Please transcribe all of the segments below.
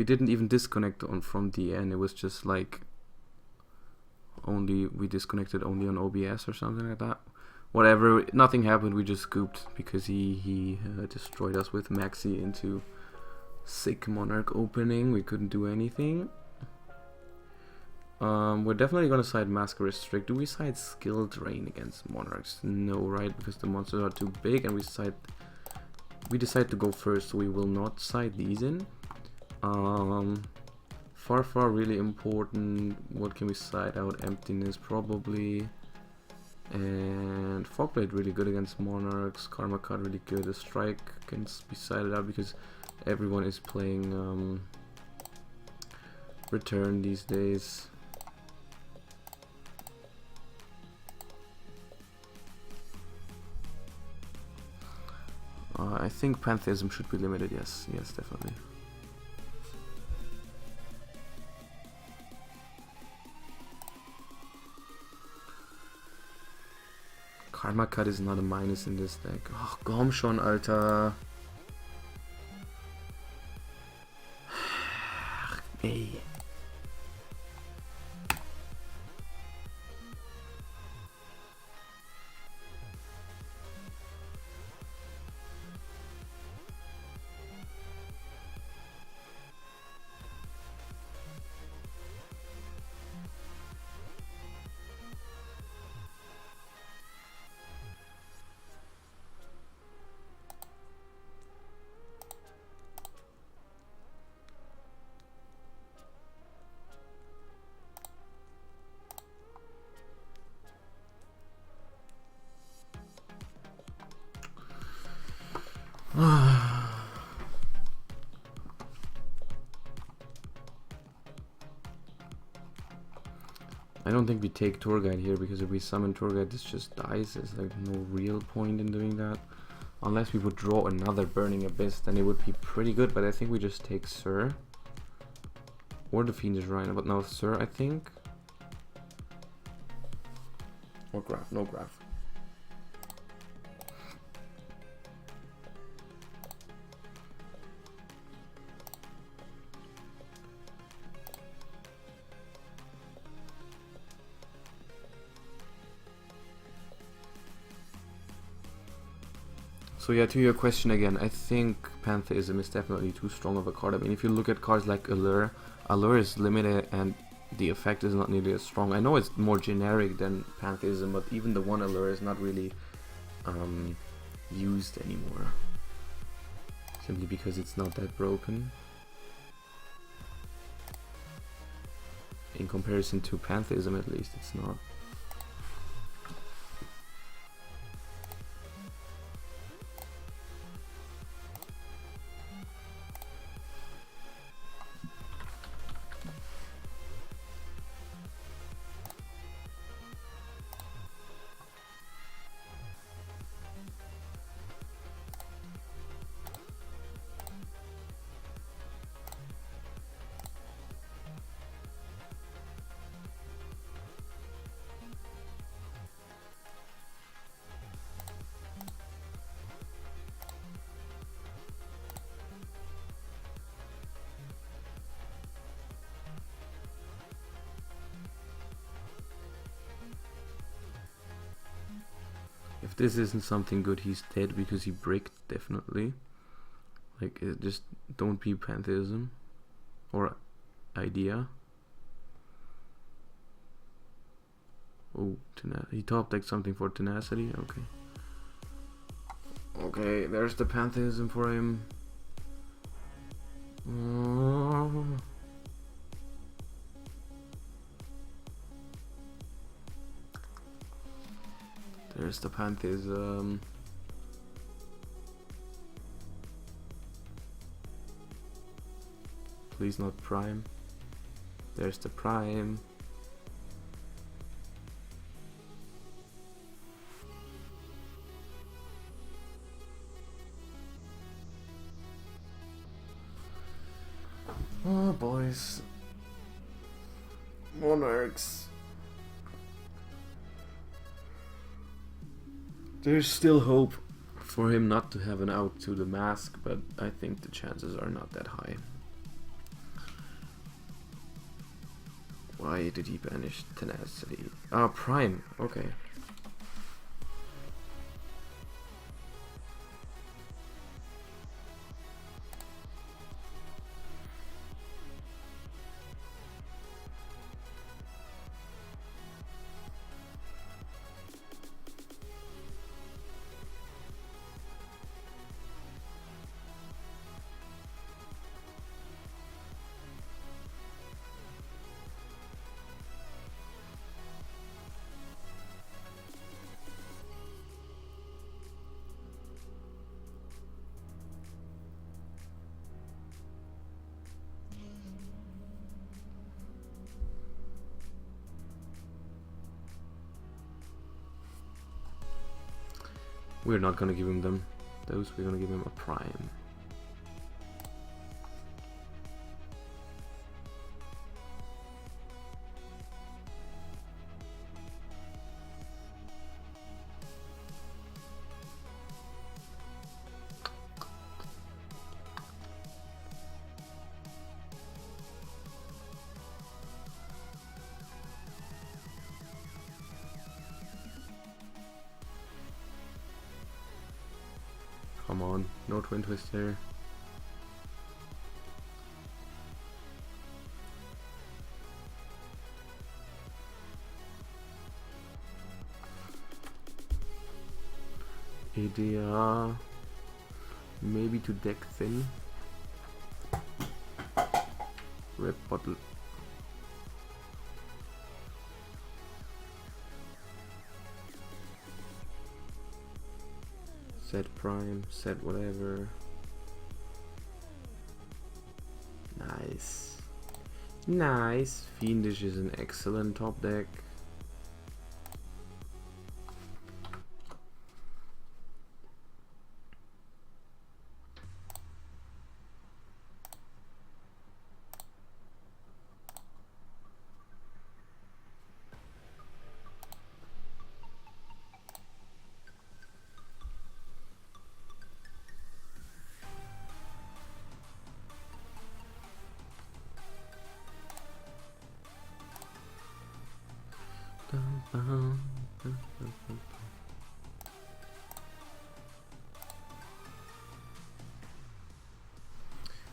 We didn't even disconnect from DN. It was just like we disconnected only on OBS or something like that. Whatever, nothing happened. We just scooped because he destroyed us with Maxi into sick Monarch opening. We couldn't do anything. We're definitely gonna side Mask Restrict. Do we side Skill Drain against Monarchs? No, right? Because the monsters are too big, and we decide to go first, so we will not side these in. Far really important. What can we side out? Emptiness probably. And Fogblade really good against Monarchs. Karma card really good. A Strike can be sided out because everyone is playing Return these days. I think Pantheism should be limited. Yes, definitely. Karma Cut is not a minus in this deck. Ach, komm schon, Alter. Ach, ey. I don't think we take Tour Guide here, because if we summon Tour Guide, this just dies. There's like no real point in doing that. Unless we would draw another Burning Abyss, then it would be pretty good, but I think we just take Sir. Or the Fiendish Rhino, but no, Sir, I think. Or Graph, no Graph. So yeah, to your question again, I think Pantheism is definitely too strong of a card. I mean, if you look at cards like Allure, Allure is limited and the effect is not nearly as strong. I know it's more generic than Pantheism, but even the one Allure is not really used anymore. Simply because it's not that broken. In comparison to Pantheism, at least, it's not. If this isn't something good, he's dead because he bricked, definitely. Like, just don't be Pantheism. Or Idea. Oh, he top decked something for Tenacity, okay. Okay, there's the Pantheism for him. There's the Pantheism. Please not Prime. There's the Prime. Oh, boys. Monarchs. There's still hope for him not to have an out to the mask, but I think the chances are not that high. Why did he banish Tenacity? Ah, Prime. Okay. We're not gonna give him those, we're gonna give him a Prime. Come on, no Twin Twist there. Idea, maybe to deck thin. Red bottle. Set Prime, set whatever. Nice. Nice. Fiendish is an excellent top deck.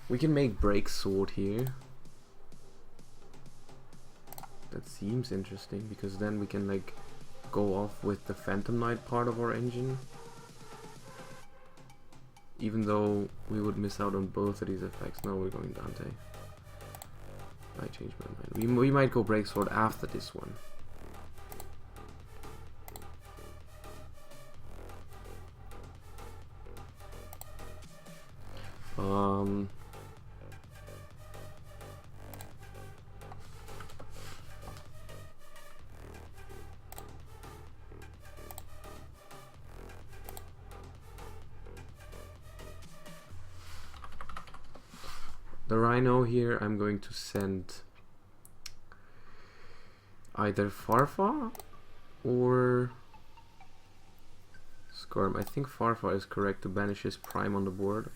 We can make Break Sword here. That seems interesting because then we can like go off with the Phantom Knight part of our engine. Even though we would miss out on both of these effects. No, we're going Dante. I changed my mind. We might go Break Sword after this one. The Rhino here, I'm going to send either Farfa or Skarm. I think Farfa is correct to banish his Prime on the board.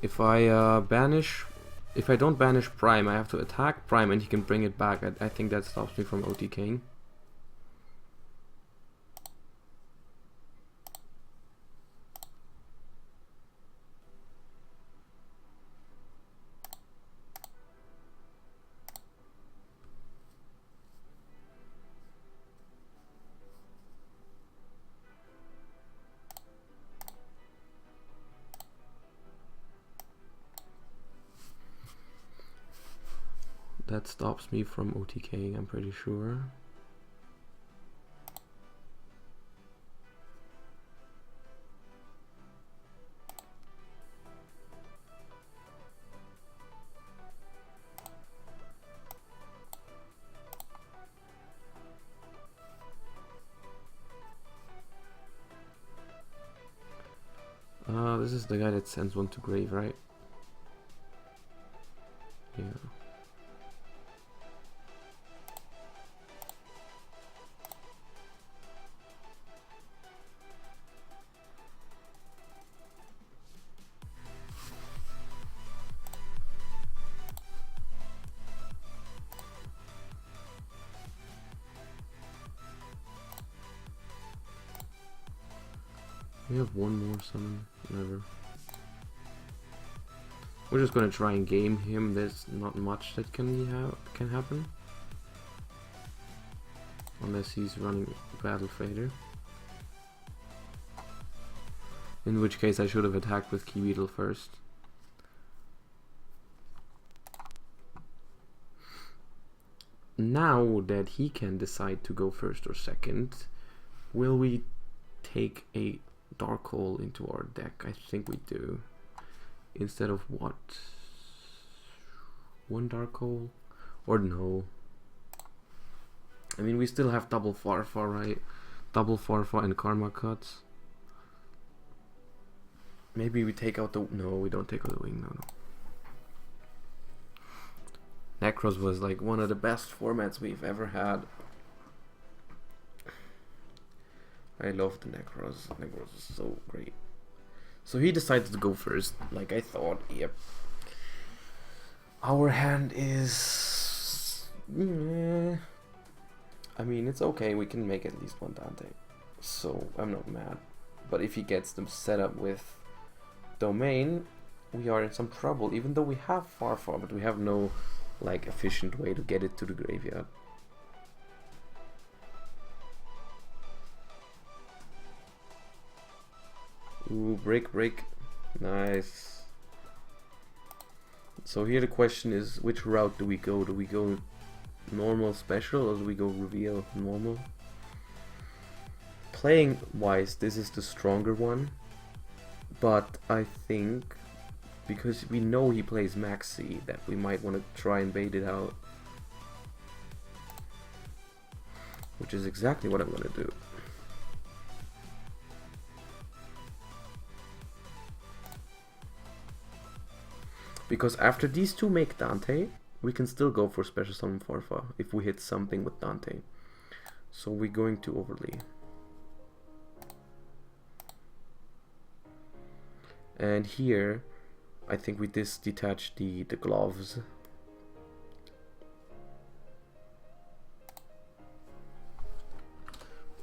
If I don't banish Prime, I have to attack Prime and he can bring it back. I think that stops me from OTKing. that stops me from OTKing, I'm pretty sure. This is the guy that sends one to grave, right? Yeah. We have one more summon. Never. We're just gonna try and game him. There's not much that can happen, unless he's running Battle Fader. In which case I should have attacked with Key Beetle first. Now that he can decide to go first or second, will we take a Dark Hole into our deck? I think we do. Instead of what? One Dark Hole? Or no? I mean, we still have double Farfa, right? Double Farfa and Karma Cuts. Maybe we take out the... No, we don't take out the wing, no. Necros was like one of the best formats we've ever had. I love the Necros. Necros is so great. So he decided to go first, like I thought. Yep. Our hand is... I mean, it's okay. We can make at least one Dante. So I'm not mad. But if he gets them set up with Domain, we are in some trouble. Even though we have Farfar, but we have no like efficient way to get it to the graveyard. Ooh, break. Nice. So here the question is, which route do we go? Do we go normal special or do we go reveal normal? Playing wise, this is the stronger one. But I think, because we know he plays Maxi, that we might want to try and bait it out. Which is exactly what I'm going to do. Because after these two make Dante, we can still go for Special Summon Farfa if we hit something with Dante. So we're going to overlay. And here, I think we detach the gloves.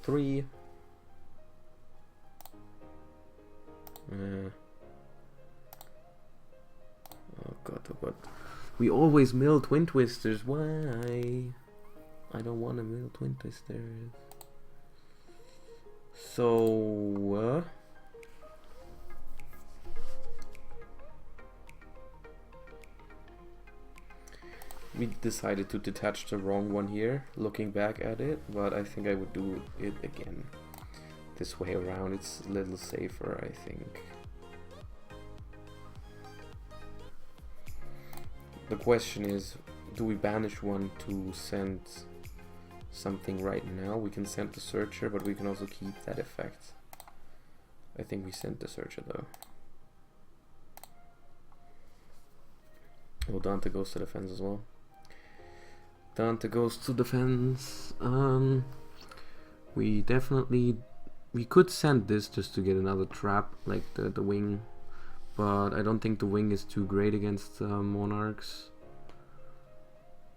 Three. Oh god. We always mill Twin Twisters. Why? I don't want to mill Twin Twisters. So... we decided to detach the wrong one here, looking back at it, but I think I would do it again. This way around, it's a little safer, I think. The question is, do we banish one to send something right now? We can send the Searcher, but we can also keep that effect. I think we sent the Searcher though. Oh, Dante goes to defense as well. Dante goes to defense. We could send this just to get another trap, like the wing, but I don't think the wing is too great against Monarchs.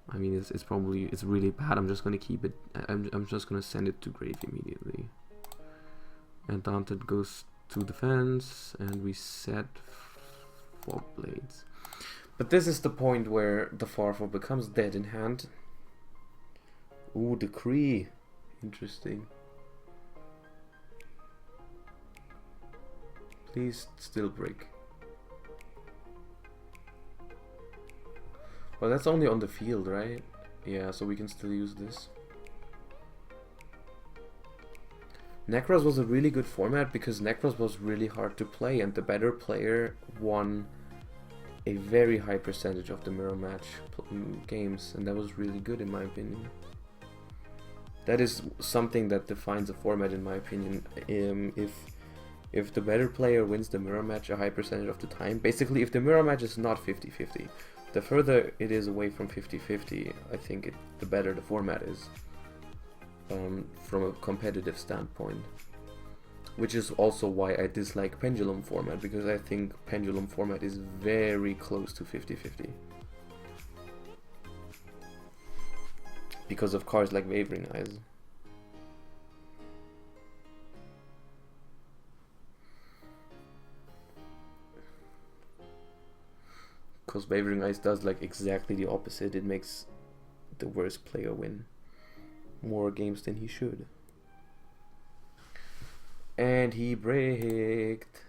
I mean, it's really bad. I'm just gonna keep it. I'm just gonna send it to grave immediately. And Dante goes to defense, and we set Fog Blades. But this is the point where the Farfel becomes dead in hand. Ooh, Decree. Interesting. Please still break. Well, that's only on the field, right? Yeah, so we can still use this. Necros was a really good format because Necros was really hard to play, and the better player won a very high percentage of the mirror match games, and that was really good in my opinion. That is something that defines a format in my opinion. If the better player wins the mirror match a high percentage of the time, basically if the mirror match is not 50-50, the further it is away from 50-50, I think the better the format is. From a competitive standpoint, which is also why I dislike pendulum format, because I think pendulum format is very close to 50-50 because of cards like Wavering Eyes. Because Wavering Eyes does like exactly the opposite. It makes the worst player win more games than he should. And he braked.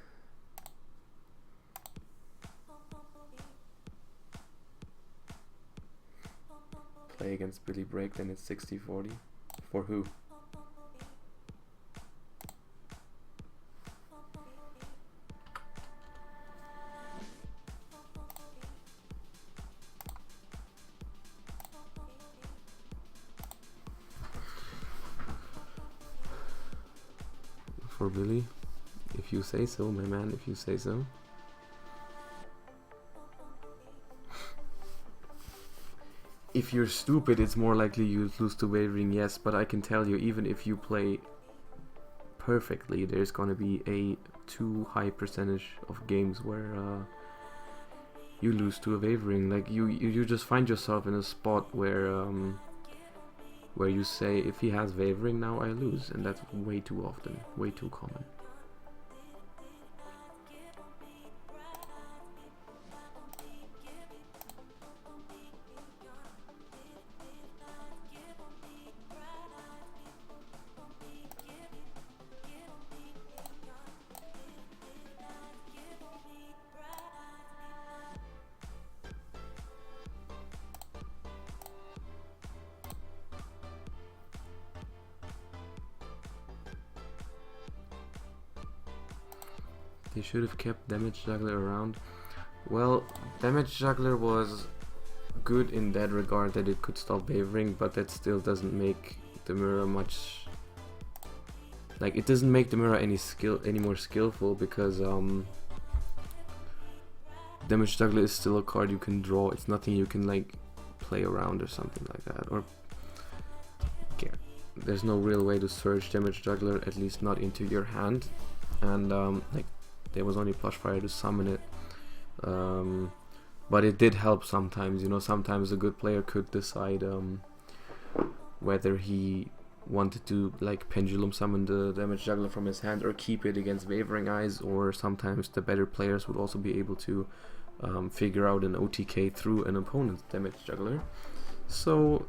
Play against Billy Break, then it's 60-40. For who? For Billy, if you say so, my man, if you say so. If you're stupid, it's more likely you lose to Wavering, yes, but I can tell you, even if you play perfectly, there's gonna be a too high percentage of games where you lose to a Wavering. Like you just find yourself in a spot where you say, if he has Wavering now, I lose, and that's way too often, way too common. They should have kept Damage Juggler around. Well, Damage Juggler was good in that regard, that it could stop Wavering, but that still doesn't make the mirror much... Like, it doesn't make the mirror any more skillful, because Damage Juggler is still a card you can draw. It's nothing you can like play around or something like that. Or yeah, there's no real way to search Damage Juggler, at least not into your hand. And like, there was only Plush Fire to summon it, but it did help sometimes. You know, sometimes a good player could decide whether he wanted to like pendulum summon the Damage Juggler from his hand or keep it against Wavering Eyes, or sometimes the better players would also be able to figure out an OTK through an opponent's Damage Juggler. So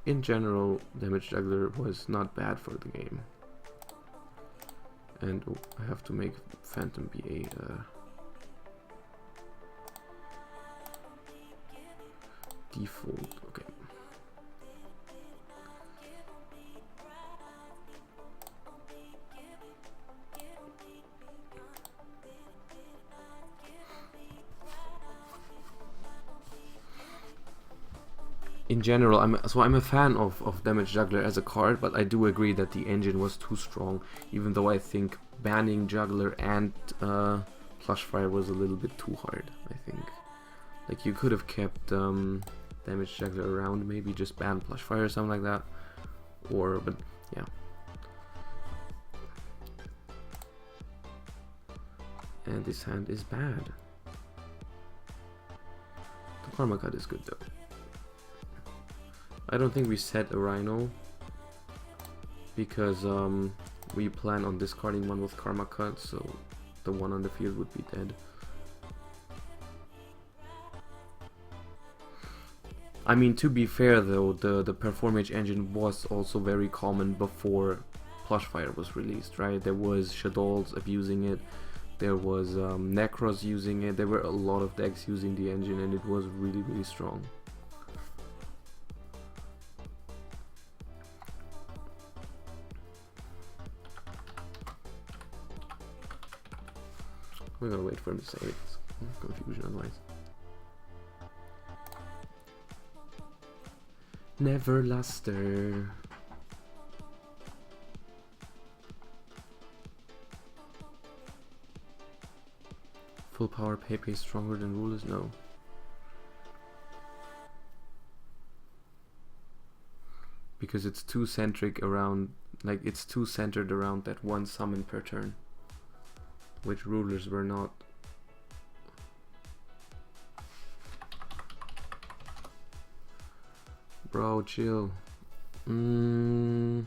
in general, Damage Juggler was not bad for the game. And oh, I have to make Phantom be a default. Okay. In general, I'm a fan of Damage Juggler as a card, but I do agree that the engine was too strong, even though I think banning Juggler and Plush Fire was a little bit too hard. I think, like, you could have kept Damage Juggler around, maybe just ban Plush Fire or something like that, or, but yeah. And this hand is bad. The Karma Cut is good though. I don't think we set a Rhino because we plan on discarding one with Karma Cut, so the one on the field would be dead. I mean, to be fair though, the Performage engine was also very common before Plush Fire was released, right? There was Shadows abusing it, there was Necros using it. There were a lot of decks using the engine, and it was really strong. We're gonna wait for him to say it. Confusion otherwise. Never luster. Full power Pepe stronger than rulers? No. Because it's too centric around, like it's too centered around that one summon per turn, which rulers were not. Bro, chill. I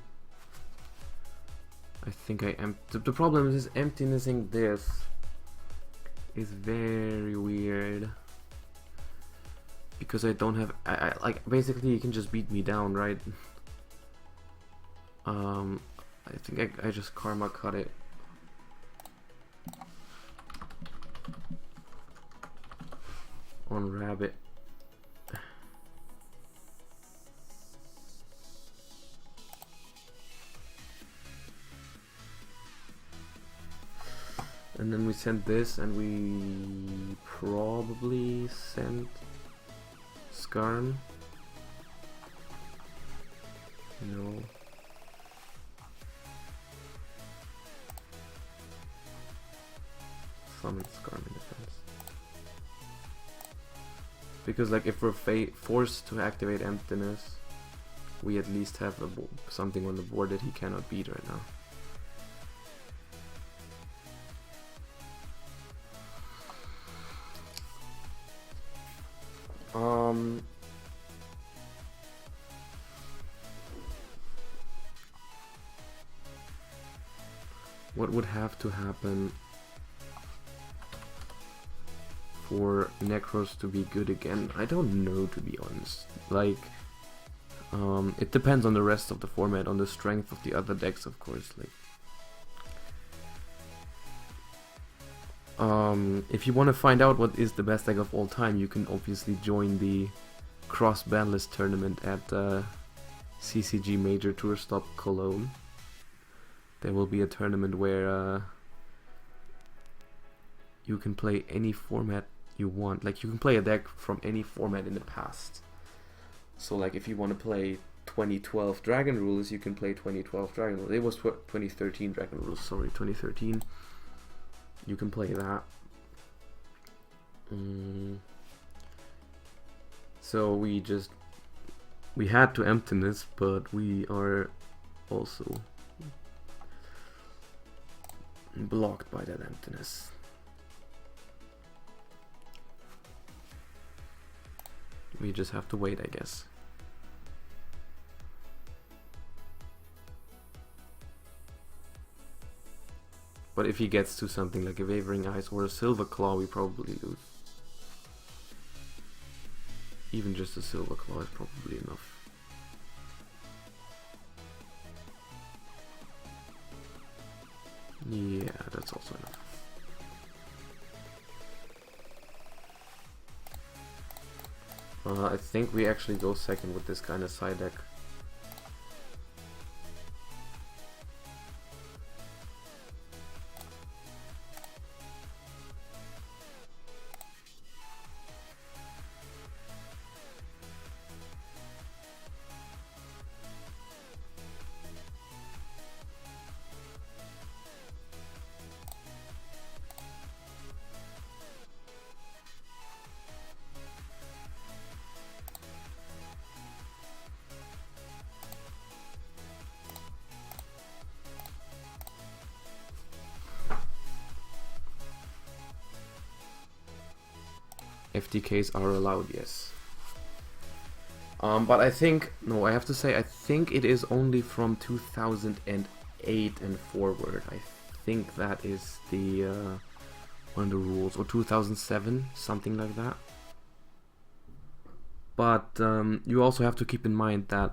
think I am. The problem is emptinessing this is very weird because I don't have. I like basically you can just beat me down, right? I think I just karma cut it. On rabbit. And then we sent this, and we probably sent Skarn. No. Summon Skarn in defense. Because like if we're forced to activate Emptiness, we at least have something on the board that he cannot beat right now. What would have to happen for Necros to be good again? I don't know, to be honest. Like, it depends on the rest of the format, on the strength of the other decks, of course. Like, if you want to find out what is the best deck of all time, you can obviously join the Cross Bandlist tournament at CCG Major Tour Stop Cologne. There will be a tournament where you can play any format you want. Like, you can play a deck from any format in the past. So like if you want to play 2012 Dragon Rules, you can play 2012 Dragon Rules. It was 2013 Dragon Rules, sorry, 2013. You can play that. So we had to Emptiness, but we are also blocked by that Emptiness. We just have to wait, I guess. But if he gets to something like a Wavering Eyes or a Silver Claw, we probably lose. Even just a Silver Claw is probably enough. Yeah, that's also enough. I think we actually go second with this kind of side deck. FTKs are allowed, yes. But I think, no, I have to say, I think it is only from 2008 and forward. I think that is the one of the rules, or 2007, something like that. But you also have to keep in mind that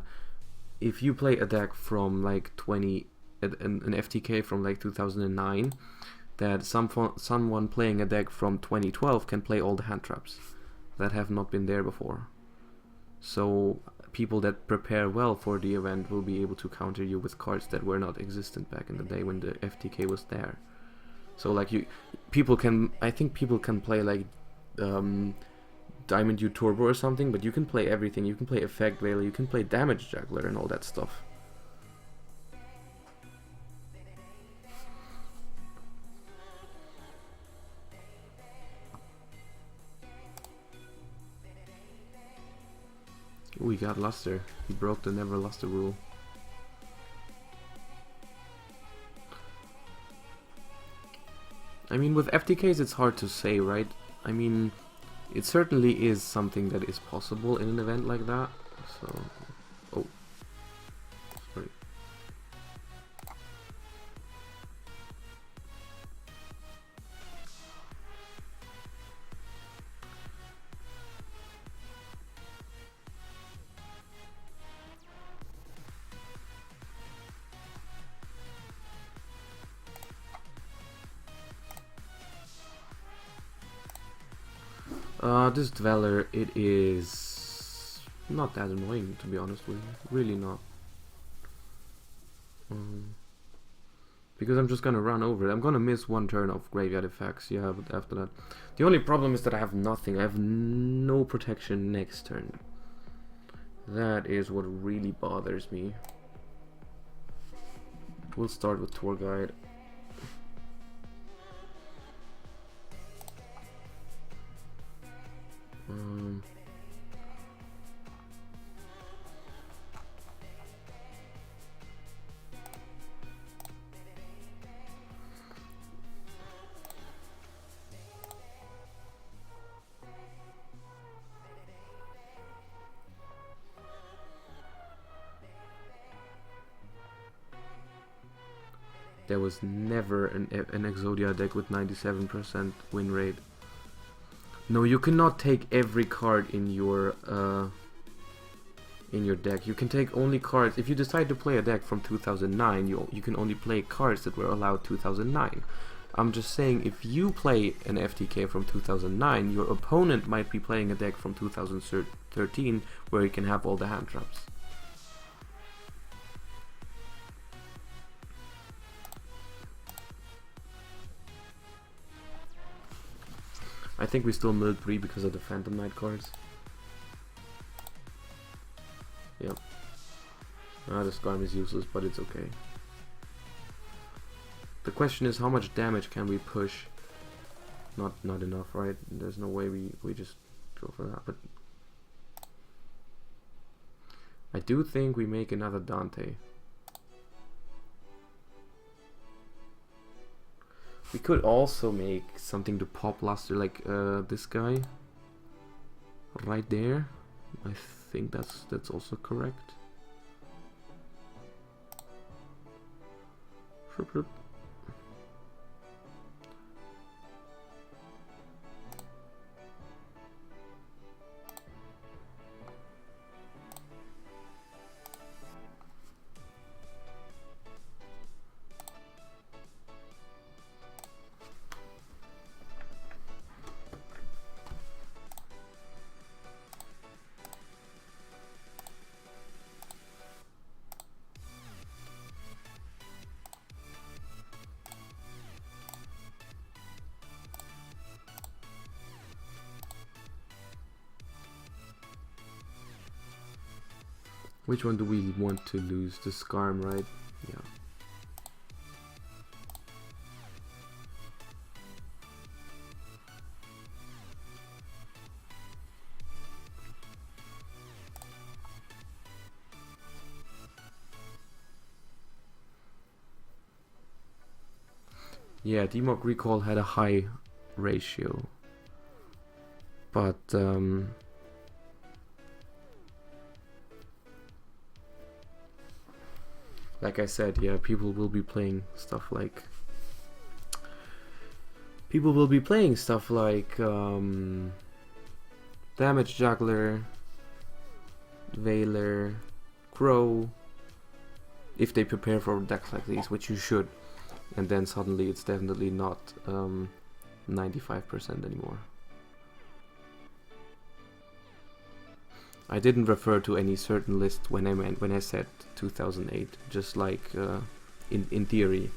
if you play a deck from like an FTK from like 2009, that someone playing a deck from 2012 can play all the hand traps that have not been there before. So people that prepare well for the event will be able to counter you with cards that were not existent back in the day when the FTK was there. So like I think people can play like Diamond U Turbo or something, but you can play everything. You can play Effect Veiler, you can play Damage Juggler and all that stuff. Ooh, he got Luster. He broke the Never Luster rule. I mean, with FTKs it's hard to say, right? I mean, it certainly is something that is possible in an event like that. So, oh, sorry. This Dweller, it is not that annoying, to be honest with you. Really not. Because I'm just gonna run over it. I'm gonna miss one turn of graveyard effects, yeah, but after that. The only problem is that I have nothing. I have no protection next turn. That is what really bothers me. We'll start with Tour Guide. There was never an Exodia deck with 97% win rate. No, you cannot take every card in your deck. You can take only cards. If you decide to play a deck from 2009, you can only play cards that were allowed 2009. I'm just saying, if you play an FTK from 2009, your opponent might be playing a deck from 2013 where you can have all the hand traps. I think we still milled 3 because of the Phantom Knight cards. Yep. The Scarm is useless, but it's okay. The question is, how much damage can we push? Not enough, right? There's no way we just go for that. But I do think we make another Dante. We could also make something to pop Luster, like this guy right there. I think that's also correct. Which one do we want to lose? The Scarm, right? Yeah. Yeah, Demok Recall had a high ratio. But like I said, yeah, people will be playing stuff like Damage Juggler, Veiler, Crow, if they prepare for decks like these, which you should. and then suddenly it's definitely not 95% anymore. I didn't refer to any certain list when I said 2008, just like in theory.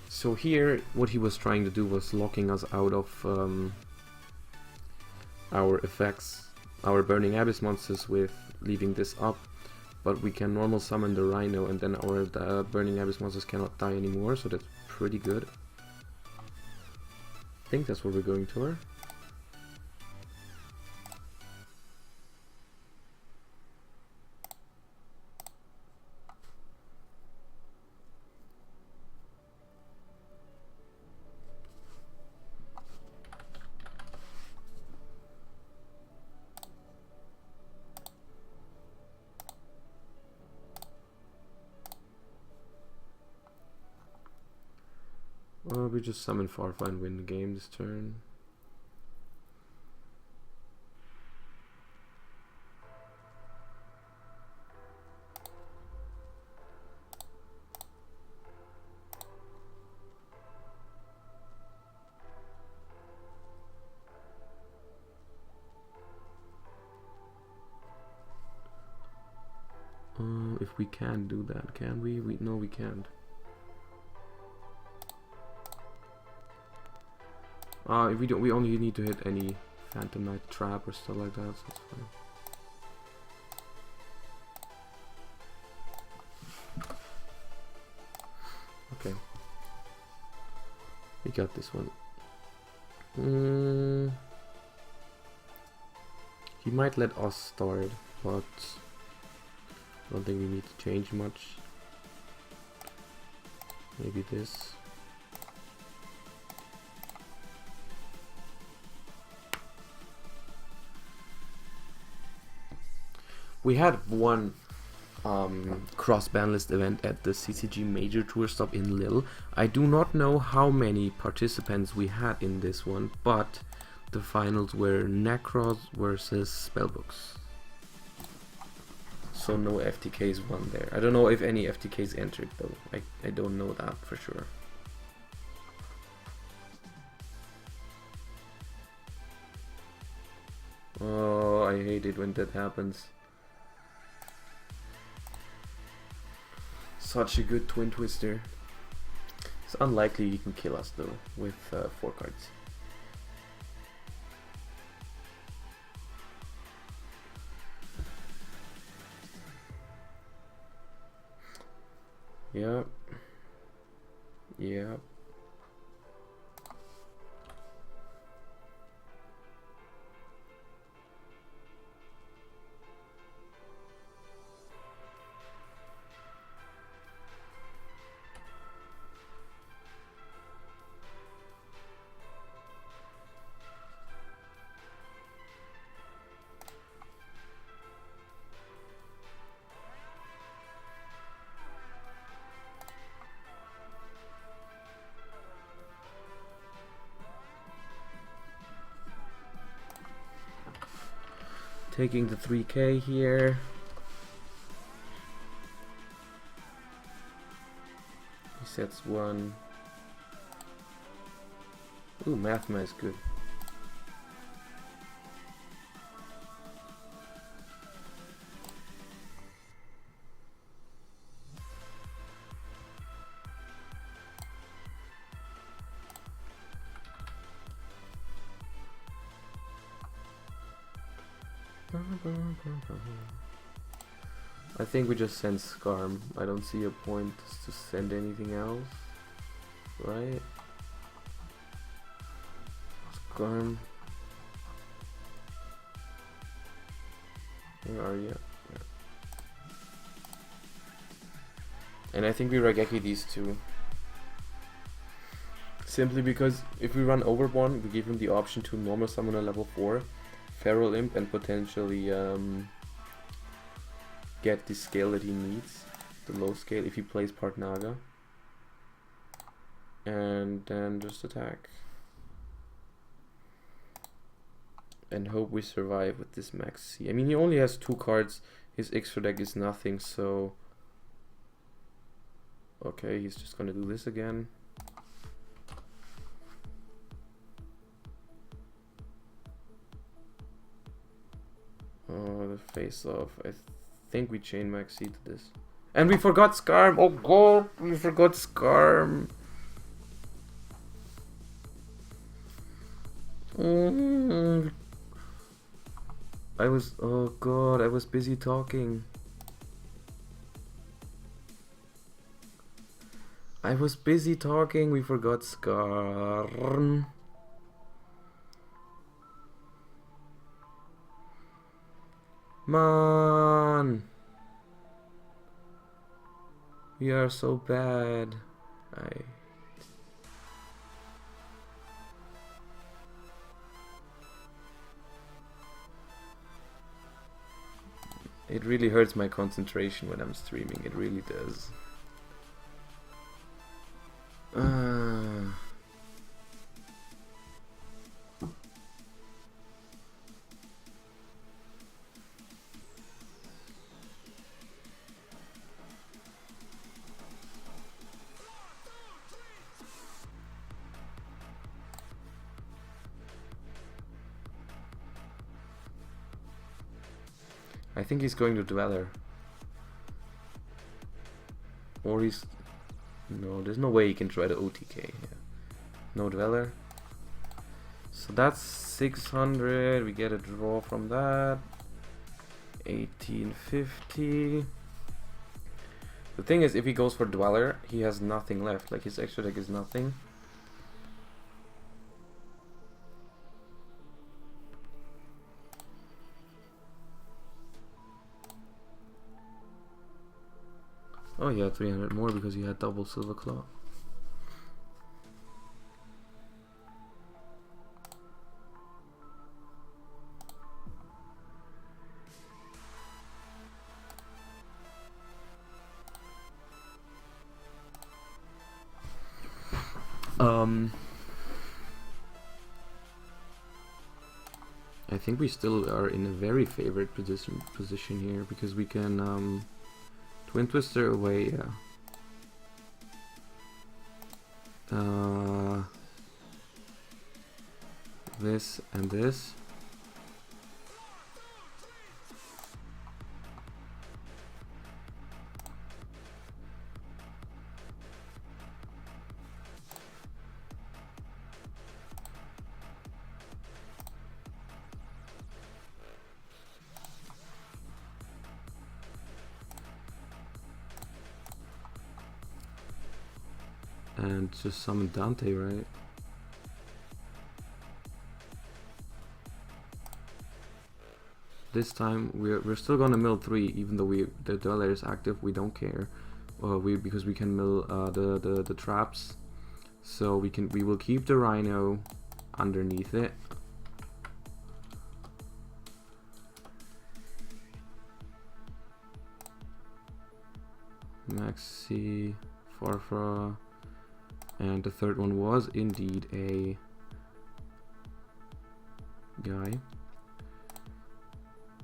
So here, what he was trying to do was locking us out of our effects, our Burning Abyss monsters, with leaving this up, but we can normal summon the Rhino, and then our Burning Abyss monsters cannot die anymore, so that's pretty good. I think that's what we're going for. We just summon Farfa and win the game this turn. If we can do that, can we? No, we can't. If we don't, we only need to hit any Phantom Knight trap or stuff like that, so it's fine. Okay. We got this one. He might let us start, but I don't think we need to change much. Maybe this. We had one cross ban list event at the CCG Major Tour Stop in Lille. I do not know how many participants we had in this one, but the finals were Necros versus Spellbooks. So no FTKs won there. I don't know if any FTKs entered though. I don't know that for sure. Oh, I hate it when that happens. Such a good Twin Twister. It's unlikely he can kill us though with 4 cards. Yep. Yep. Taking the 3k here. He sets 1. Ooh, Mathma is good. I think we just send Skarm. I don't see a point to send anything else, right? Skarm. Where are you? Yeah. And I think we Raigeki these two. Simply because if we run Overborn, we give him the option to normal summon a level 4 Feral Imp and potentially get the scale that he needs, the low scale, if he plays Part Naga. And then just attack. And hope we survive with this max C. I mean, he only has 2 cards. His extra deck is nothing, so... Okay, he's just gonna do this again. Oh, the face-off. I think we chain max C to this. And we forgot Scarm! Oh god, we forgot Scarm! Oh god, I was busy talking. We forgot Scarm. Man! We are so bad. It really hurts my concentration when I'm streaming, it really does. I think he's going to Dweller. Or he's... No, there's no way he can try the OTK. Yeah. No Dweller. So that's 600. We get a draw from that. 1850. The thing is, if he goes for Dweller, he has nothing left. Like, his extra deck is nothing. Oh yeah, 300 more because he had double Silver Claw. I think we still are in a very favorite position here because we can Twin Twister away, yeah. This and this. And just summon Dante, right? This time we're still gonna mill 3, even though the Dweller is active. We don't care, because we can mill the traps, so we will keep the Rhino underneath it. Maxi, Farfra. And the third one was indeed a guy.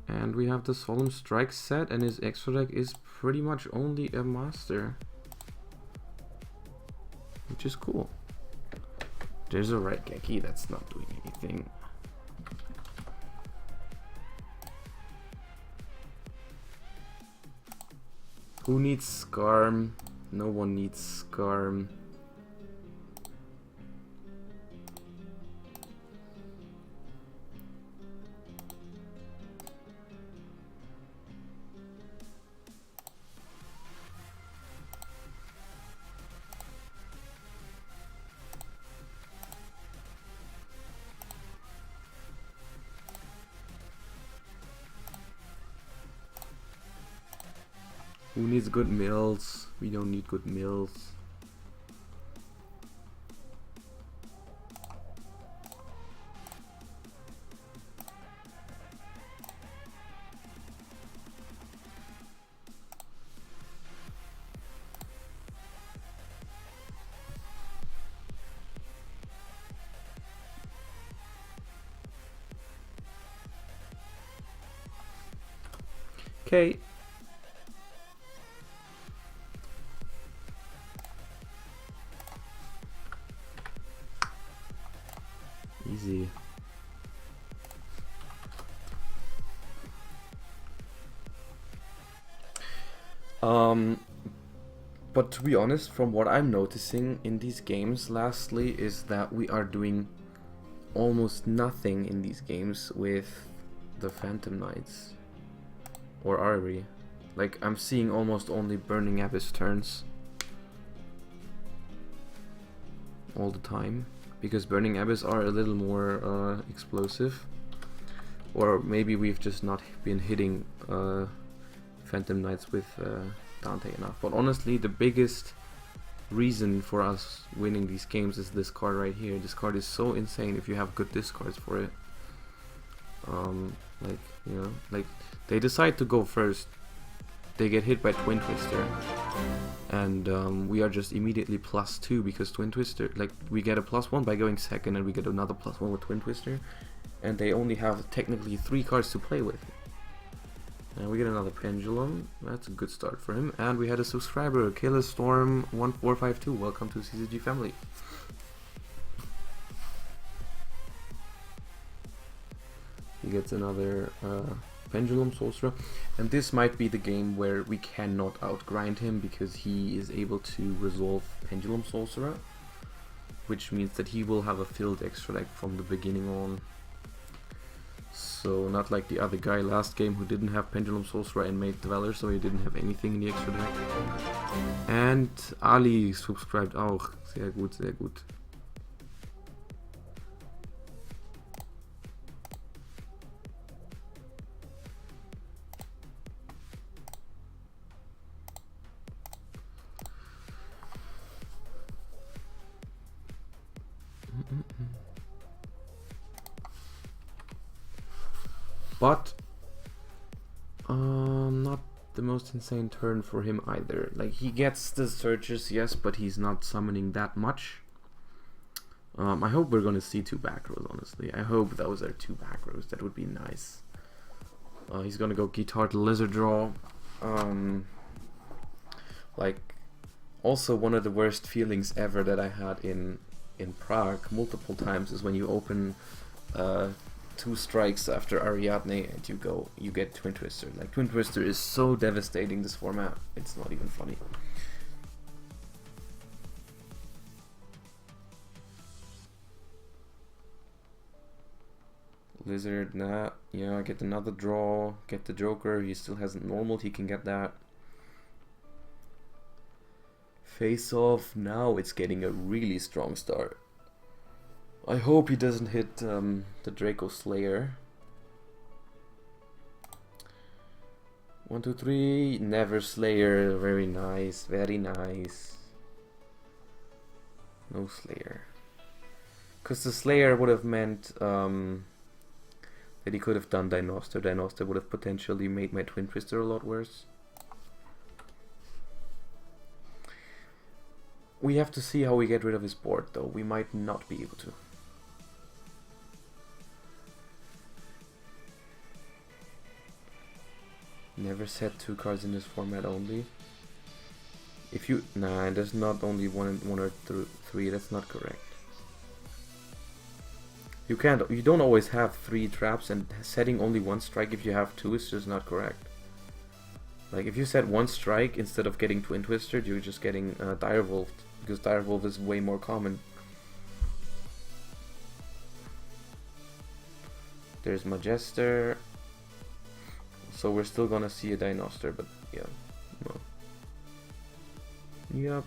And we have the Solemn Strike set, and his extra deck is pretty much only a master, which is cool. There's a Red Geki that's not doing anything. Who needs Scarm? No one needs Scarm. Who needs good mills? We don't need good mills. Okay. Easy. But to be honest, from what I'm noticing in these games, lastly, is that we are doing almost nothing in these games with the Phantom Knights. Or are we? Like, I'm seeing almost only Burning Abyss turns all the time, because Burning Abyss are a little more explosive. Or maybe we've just not been hitting Phantom Knights with Dante enough. But honestly, the biggest reason for us winning these games is this card right here. This card is so insane if you have good discards for it. Like, you know, like they decide to go first, they get hit by Twin Twister, and we are just immediately +2 because Twin Twister, like, we get a +1 by going second, and we get another +1 with Twin Twister, and they only have technically 3 cards to play with. And we get another Pendulum. That's a good start for him. And we had a subscriber, Killer Storm 1452. Welcome to CCG family. He gets another Pendulum Sorcerer, and this might be the game where we cannot outgrind him because he is able to resolve Pendulum Sorcerer, which means that he will have a filled extra deck from the beginning on. So not like the other guy last game who didn't have Pendulum Sorcerer and made Dweller, so he didn't have anything in the extra deck. And Ali subscribed auch. Sehr gut, sehr gut. But not the most insane turn for him either. Like, he gets the searches, yes, but he's not summoning that much. I hope we're gonna see 2 back rows, honestly. I hope those are 2 back rows. That would be nice. He's gonna go Guitar to Lizard Draw. Like, also one of the worst feelings ever that I had in Prague multiple times is when you open 2 strikes after Ariadne and you get Twin Twister. Like, Twin Twister is so devastating this format, it's not even funny. Lizard, nah, yeah, get another draw, get the Joker, he still hasn't normaled, he can get that. Face off, now it's getting a really strong start. I hope he doesn't hit the Draco Slayer. 1, 2, 3, never Slayer, very nice, very nice. No Slayer. Because the Slayer would have meant that he could have done Dinoster. Dinoster would have potentially made my Twin Twister a lot worse. We have to see how we get rid of his board though, we might not be able to. Never set 2 cards in this format only. If you... Nah, there's not only one or 3, that's not correct. You don't always have 3 traps, and setting only 1 strike if you have 2 is just not correct. Like, if you set 1 strike instead of getting Twin Twistered, you're just getting Direwolf, because Direwolf is way more common. There's Majester. So we're still gonna see a Dinoster, but yeah, no. Yep.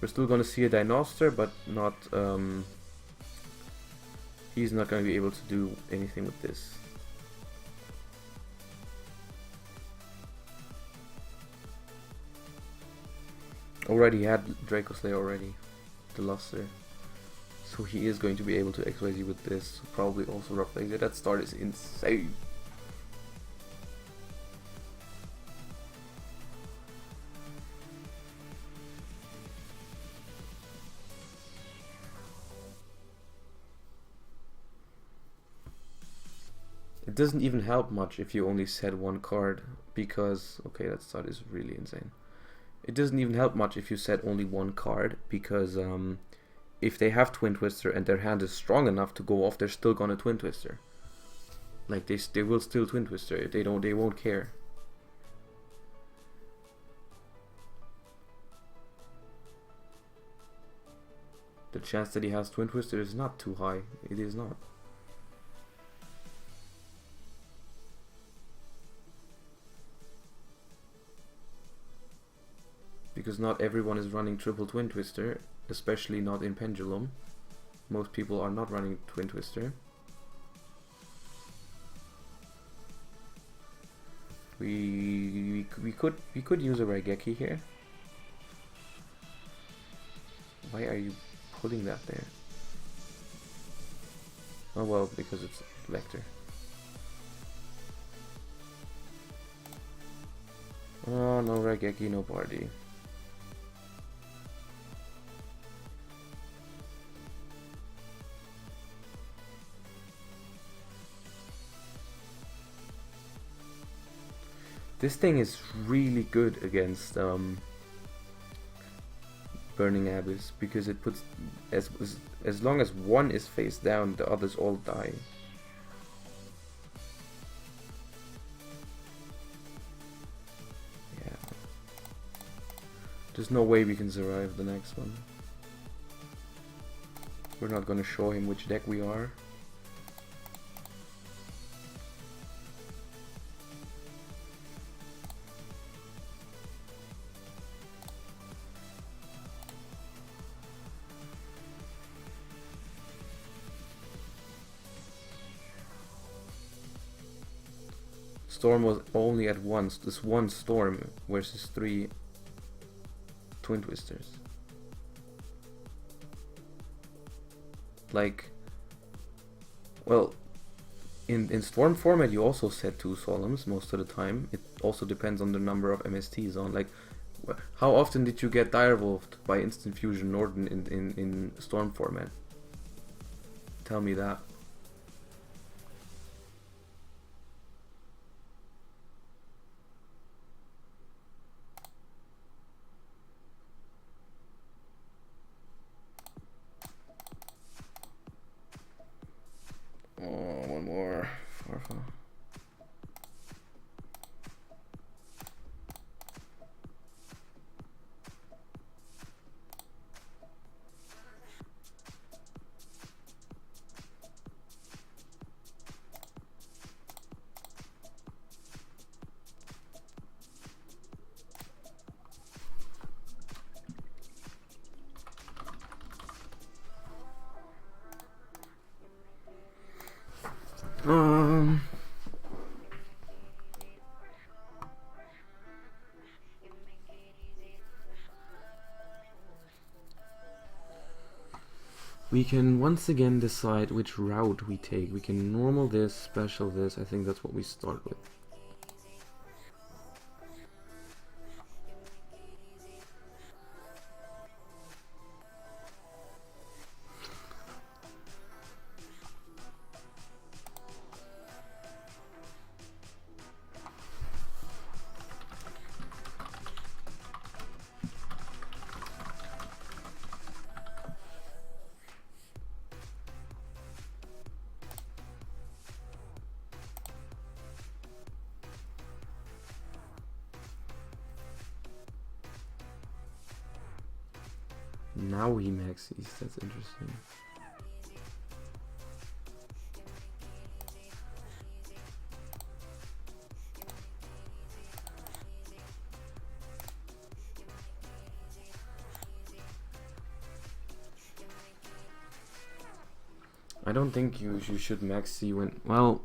We're still gonna see a Dinoster, but not, he's not gonna be able to do anything with this. Already had Draco Slayer already, the Luster. So he is going to be able to XYZ with this, probably also Rough Laser. That start is insane. It doesn't even help much if you only set 1 card, because okay, that start is really insane. It doesn't even help much if you set only one card, because if they have Twin Twister and their hand is strong enough to go off, they're still gonna Twin Twister. Like they will still Twin Twister. If they don't, they won't care. The chance that he has Twin Twister is not too high. It is not. Because not everyone is running triple Twin Twister, especially not in Pendulum. Most people are not running Twin Twister. We could use a Raigeki here. Why are you putting that there? Oh well, because it's Vector. Oh, no Raigeki, no party. This thing is really good against Burning Abyss, because it puts as long as one is face down, the others all die. Yeah. There's no way we can survive the next one. We're not gonna show him which deck we are. Storm was only at once. This one Storm versus 3 Twin Twisters. Like, well, in Storm format you also set 2 Solemns most of the time. It also depends on the number of MSTs on. Like, how often did you get Direwolfed by Instant Fusion Norden in Storm format? Tell me that. One more. Farfa. We can once again decide which route we take. We can normal this, special this. I think that's what we start with. Now he maxes, that's interesting. I don't think you should maxi when, well,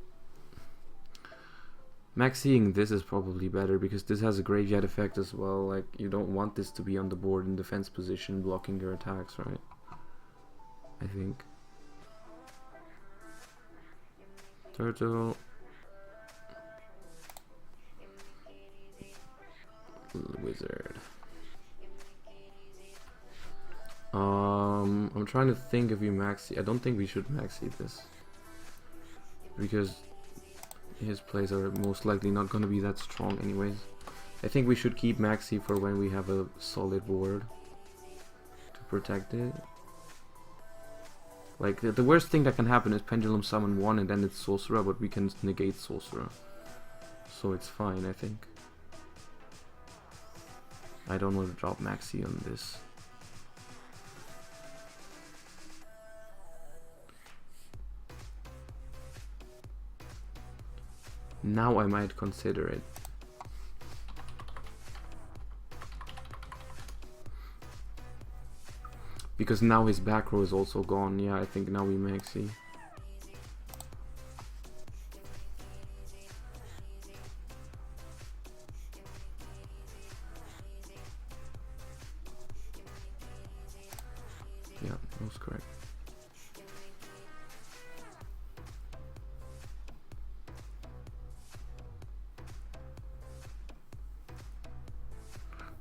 maxing this is probably better because this has a graveyard effect as well. Like, you don't want this to be on the board in defense position blocking your attacks, right? I think. Turtle. Wizard. I'm trying to think if we maxi. I don't think we should maxi this because his plays are most likely not going to be that strong anyways. I think we should keep Maxi for when we have a solid board to protect it. Like, the worst thing that can happen is Pendulum Summon 1 and then it's Sorcerer, but we can negate Sorcerer. So it's fine, I think. I don't want to drop Maxi on this. Now I might consider it. Because now his back row is also gone. Yeah, I think now we Maxi. Yeah, that was correct.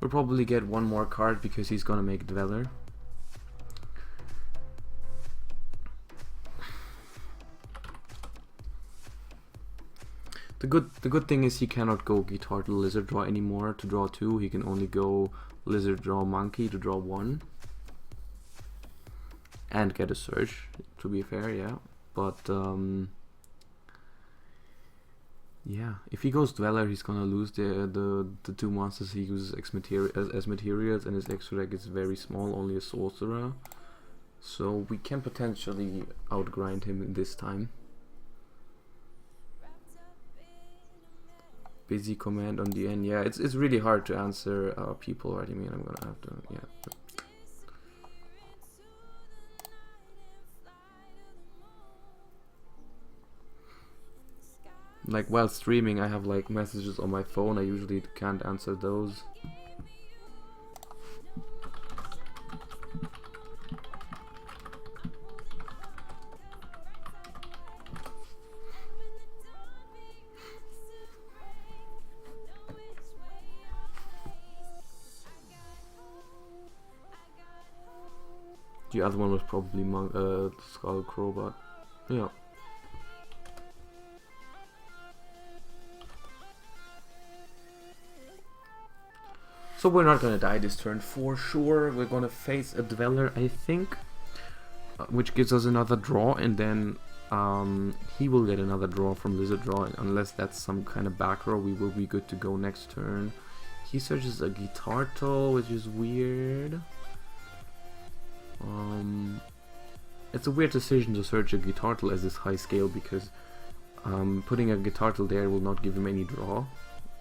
We'll probably get one more card because he's gonna make Dweller. The good thing is he cannot go Guitar to Lizard Draw anymore to draw 2. He can only go Lizard Draw Monkey to draw 1. And get a Surge, to be fair, yeah. But yeah, if he goes Dweller, he's gonna lose the 2 monsters he uses as materials, and his extra deck is very small, only a Sorcerer. So we can potentially outgrind him this time. Busy command on the end. Yeah, it's really hard to answer people. What do you mean? I'm gonna have to, yeah. Like while streaming, I have like messages on my phone. I usually can't answer those. The other one was probably Skull Crow, but yeah. So we're not gonna die this turn for sure. We're gonna face a Dweller, I think, which gives us another draw, and then he will get another draw from Lizard Draw. Unless that's some kind of back row, we will be good to go next turn. He searches a Guitar Toe, which is weird. It's a weird decision to search a Guitar Toe as this high scale, because putting a Guitar Toe there will not give him any draw,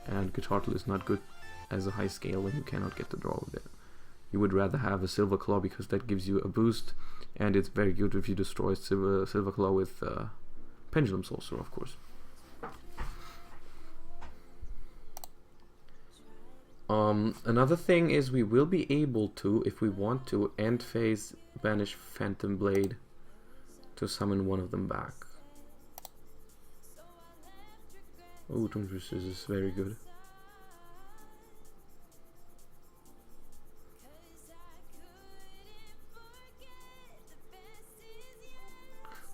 and Guitar Toe is not good as a high scale when you cannot get the draw with it. You would rather have a Silver Claw because that gives you a boost, and it's very good if you destroy Silver Claw with Pendulum Sorcerer, of course. Another thing is we will be able to, if we want to, end phase banish Phantom Blade to summon one of them back. Oh, Twin Twisters is very good.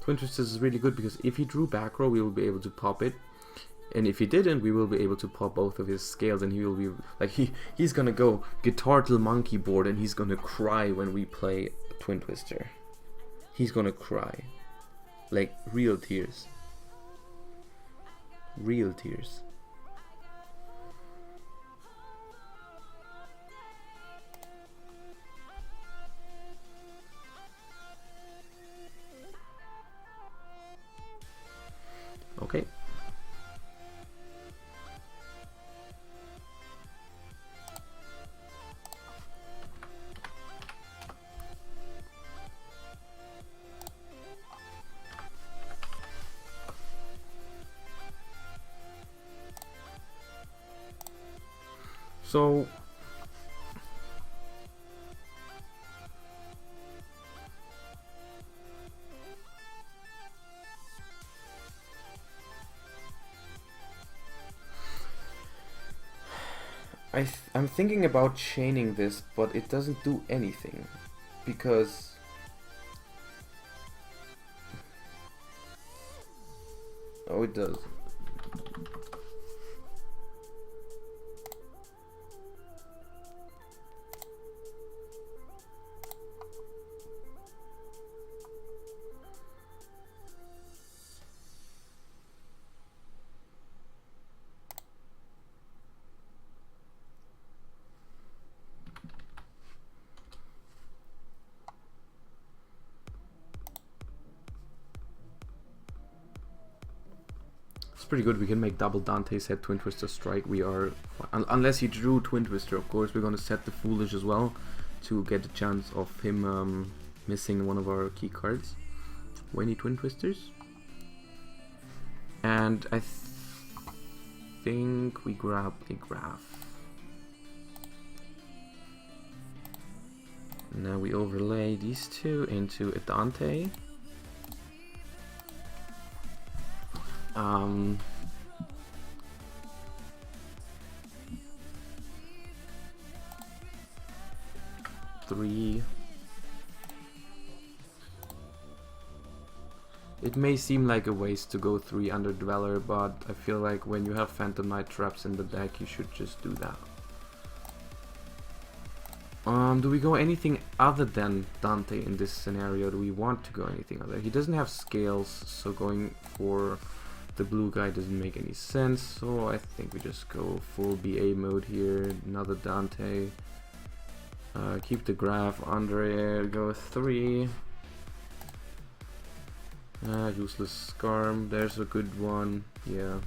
Twin Twisters is really good because if he drew back row, we will be able to pop it. And if he didn't, we will be able to pop both of his scales, and he will be like he's gonna go Guitar Till Monkey board, and he's gonna cry when we play Twin Twister. He's gonna cry, like real tears, real tears. Okay. So I'm thinking about chaining this, but it doesn't do anything because oh, it does. pretty good. We can make double Dante, set Twin Twister, strike. We are, unless he drew Twin Twister, of course, we're gonna set the Foolish as well to get a chance of him missing one of our key cards when he Twin Twisters. And I think we grab a Graph. Now we overlay these two into a Dante. Three. It may seem like a waste to go 3 under Dweller, but I feel like when you have Phantom Knight traps in the deck, you should just do that. Do we go anything other than Dante in this scenario? Do we want to go anything other? He doesn't have scales, so going for the blue guy doesn't make any sense. So I think we just go full BA mode here. Another Dante. Keep the Graph under it. Go 3. Useless Scarm. There's a good one. Yeah.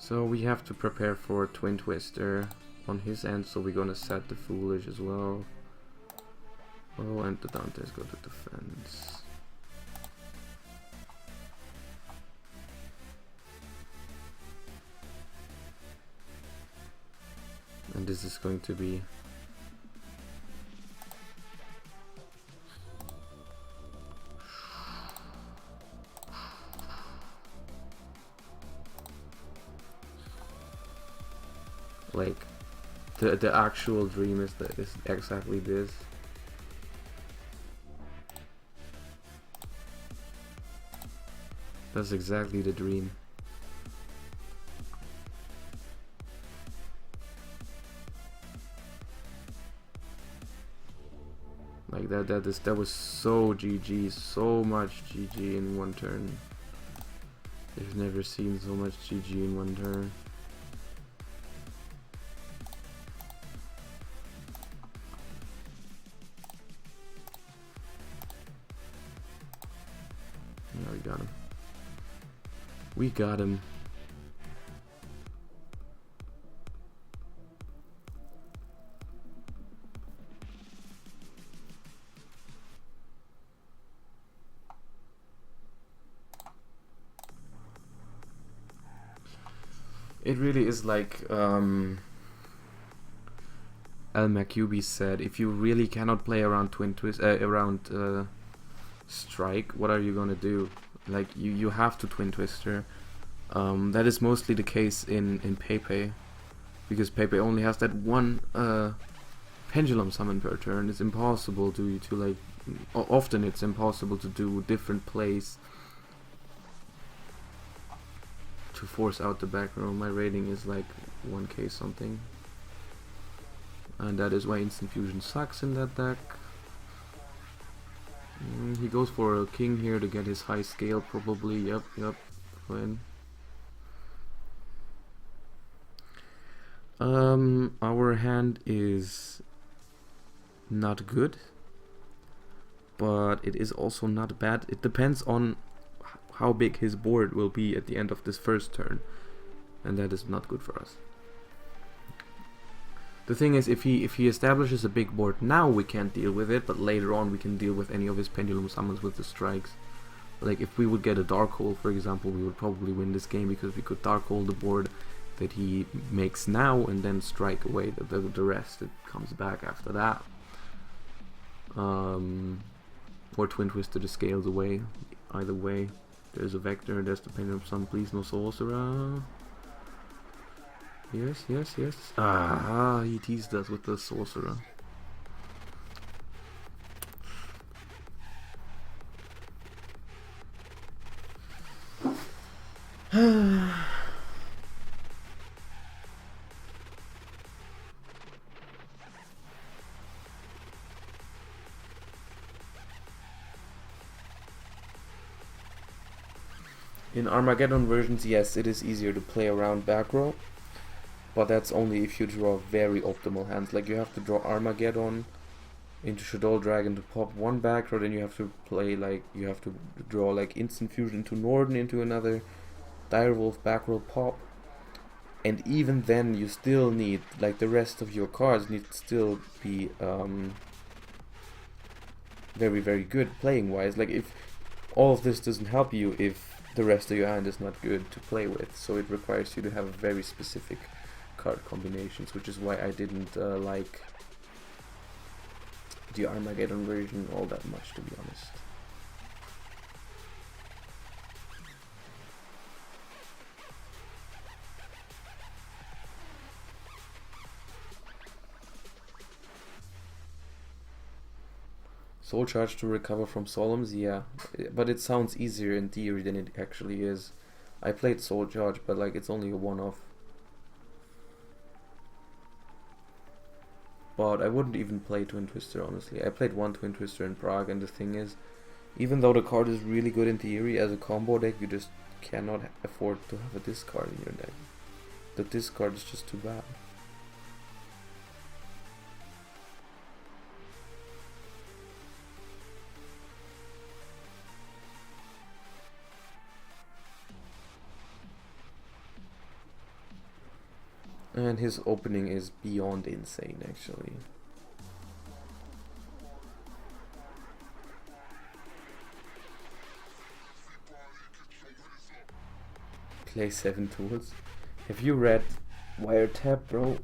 So we have to prepare for Twin Twister on his end, so we're gonna set the Foolish as well. Oh, and the Dantes go to defense. And this is going to be like the actual dream is exactly this. That's exactly the dream. Like that was so GG, so much GG in one turn. I've never seen so much GG in one turn. Yeah, we got him. We got him. It really is like El Macubi said, if you really cannot play around Strike, what are you gonna do? Like you have to Twin Twister. That is mostly the case in Pepe, because Pepe only has that one pendulum summon per turn. It's impossible to like often it's impossible to do different plays to force out the back row. My rating is like 1k something, and that is why Instant Fusion sucks in that deck. He goes for a king here to get his high scale probably. Yep, fine. Our hand is not good, but it is also not bad. It depends on how big his board will be at the end of this first turn, and that is not good for us. The thing is, if he establishes a big board now, we can't deal with it, but later on we can deal with any of his pendulum summons with the strikes. Like if we would get a Dark Hole, for example, we would probably win this game because we could Dark Hole the board that he makes now and then strike away the rest that comes back after that. Or Twin Twister the scales away. Either way. There's a Vector, there's the pendulum summon, please no Sorcerer. Yes. Ah, he teased us with the Sorcerer. In Armageddon versions, yes, it is easier to play around back row, but that's only if you draw very optimal hands. Like you have to draw Armageddon into Shadow Dragon to pop one back row, then you have to play like you have to draw like Instant Fusion into Norden into another Direwolf back row pop, and even then you still need like the rest of your cards need to still be very very good playing wise. Like if all of this doesn't help you if the rest of your hand is not good to play with, so it requires you to have very specific card combinations, which is why I didn't like the Armageddon version all that much, to be honest. Soul Charge to recover from Solemns, yeah, but it sounds easier in theory than it actually is. I played Soul Charge, but like it's only a one-off. But I wouldn't even play Twin Twister, honestly. I played one Twin Twister in Prague, and the thing is, even though the card is really good in theory, as a combo deck, you just cannot afford to have a discard in your deck. The discard is just too bad. And his opening is beyond insane, actually. Play 7 tools. Have you read Wiretap, bro?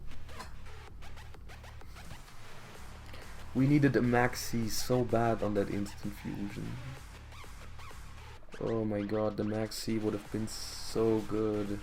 We needed a maxi so bad on that Instant Fusion. Oh my god, the maxi would have been so good.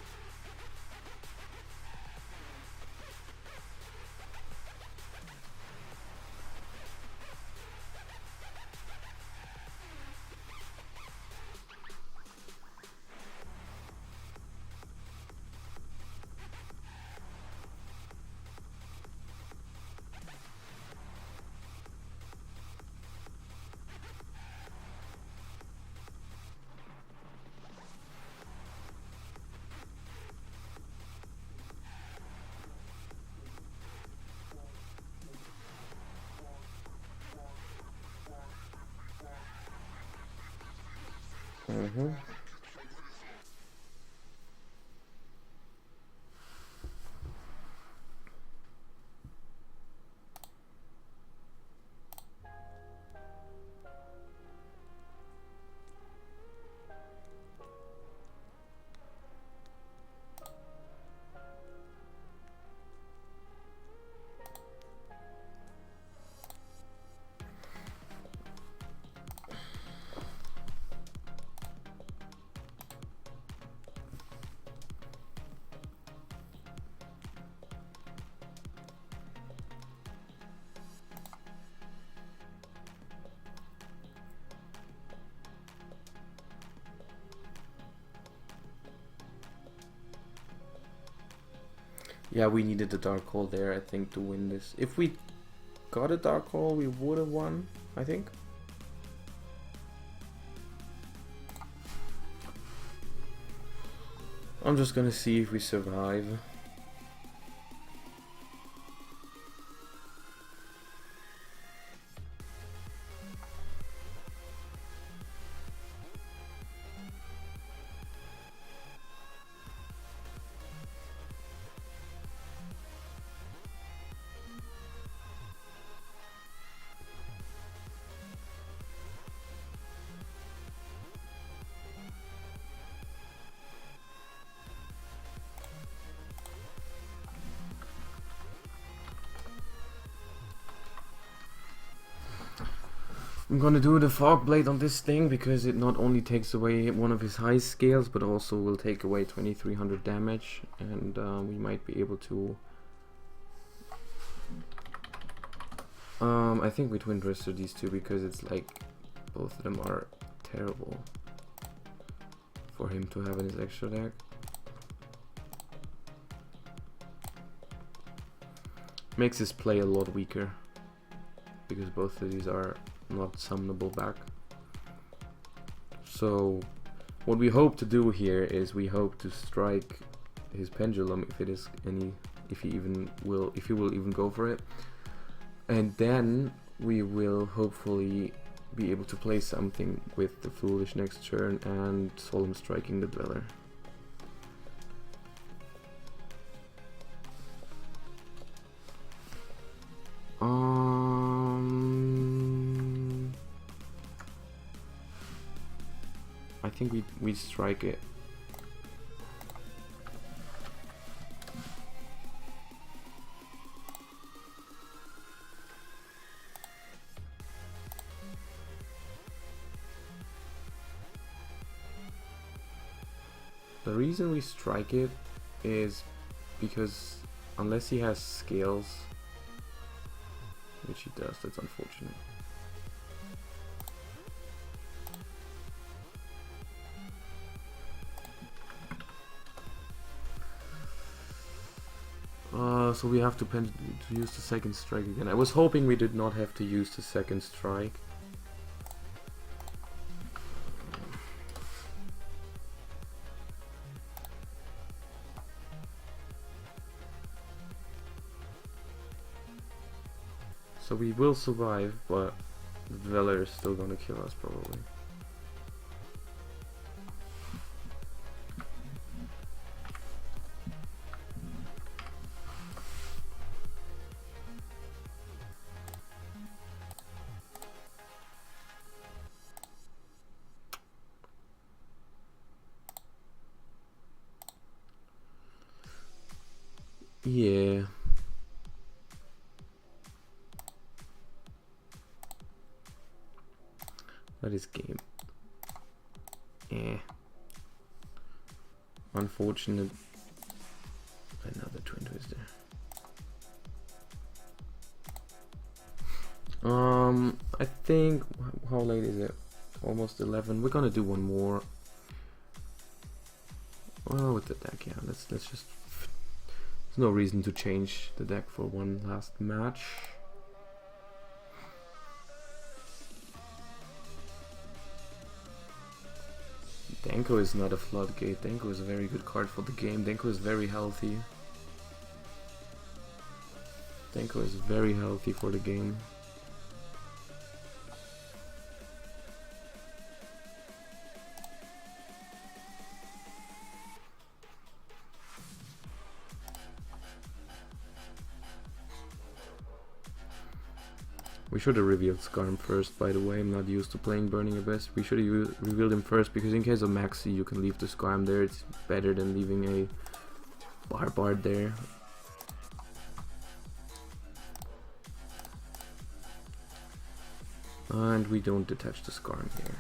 Mm-hmm. Yeah, we needed a dark hole there, I think, to win this. If we got a dark hole, we would have won, I think. I'm just gonna see if we survive. I'm gonna do the Fog Blade on this thing because it not only takes away one of his high scales, but also will take away 2300 damage, and we might be able to... I think we Twin Twister these two because it's like both of them are terrible for him to have in his extra deck. Makes his play a lot weaker because both of these are not summonable back. So What we hope to do here is we hope to strike his pendulum if he will even go for it, and then we will hopefully be able to play something with the Foolish next turn and Solemn striking the Dweller. I think we strike it. The reason we strike it is because unless he has scales, which he does, that's unfortunate. So we have to use the second strike again. I was hoping we did not have to use the second strike. So we will survive, but the Dweller is still gonna kill us probably. Yeah. That is game. Unfortunate. Another Twin Twister. I think, how late is it? Almost 11. We're gonna do one more. Oh, with the deck, yeah. Let's just. There's no reason to change the deck for one last match. Denko is not a floodgate. Denko is a very good card for the game. Denko is very healthy. Denko is very healthy for the game. We should have revealed Skarm first, by the way. I'm not used to playing Burning Abyss. We should have revealed him first, because in case of Maxi, you can leave the Skarm there. It's better than leaving a Barbard there. And we don't detach the Skarm here.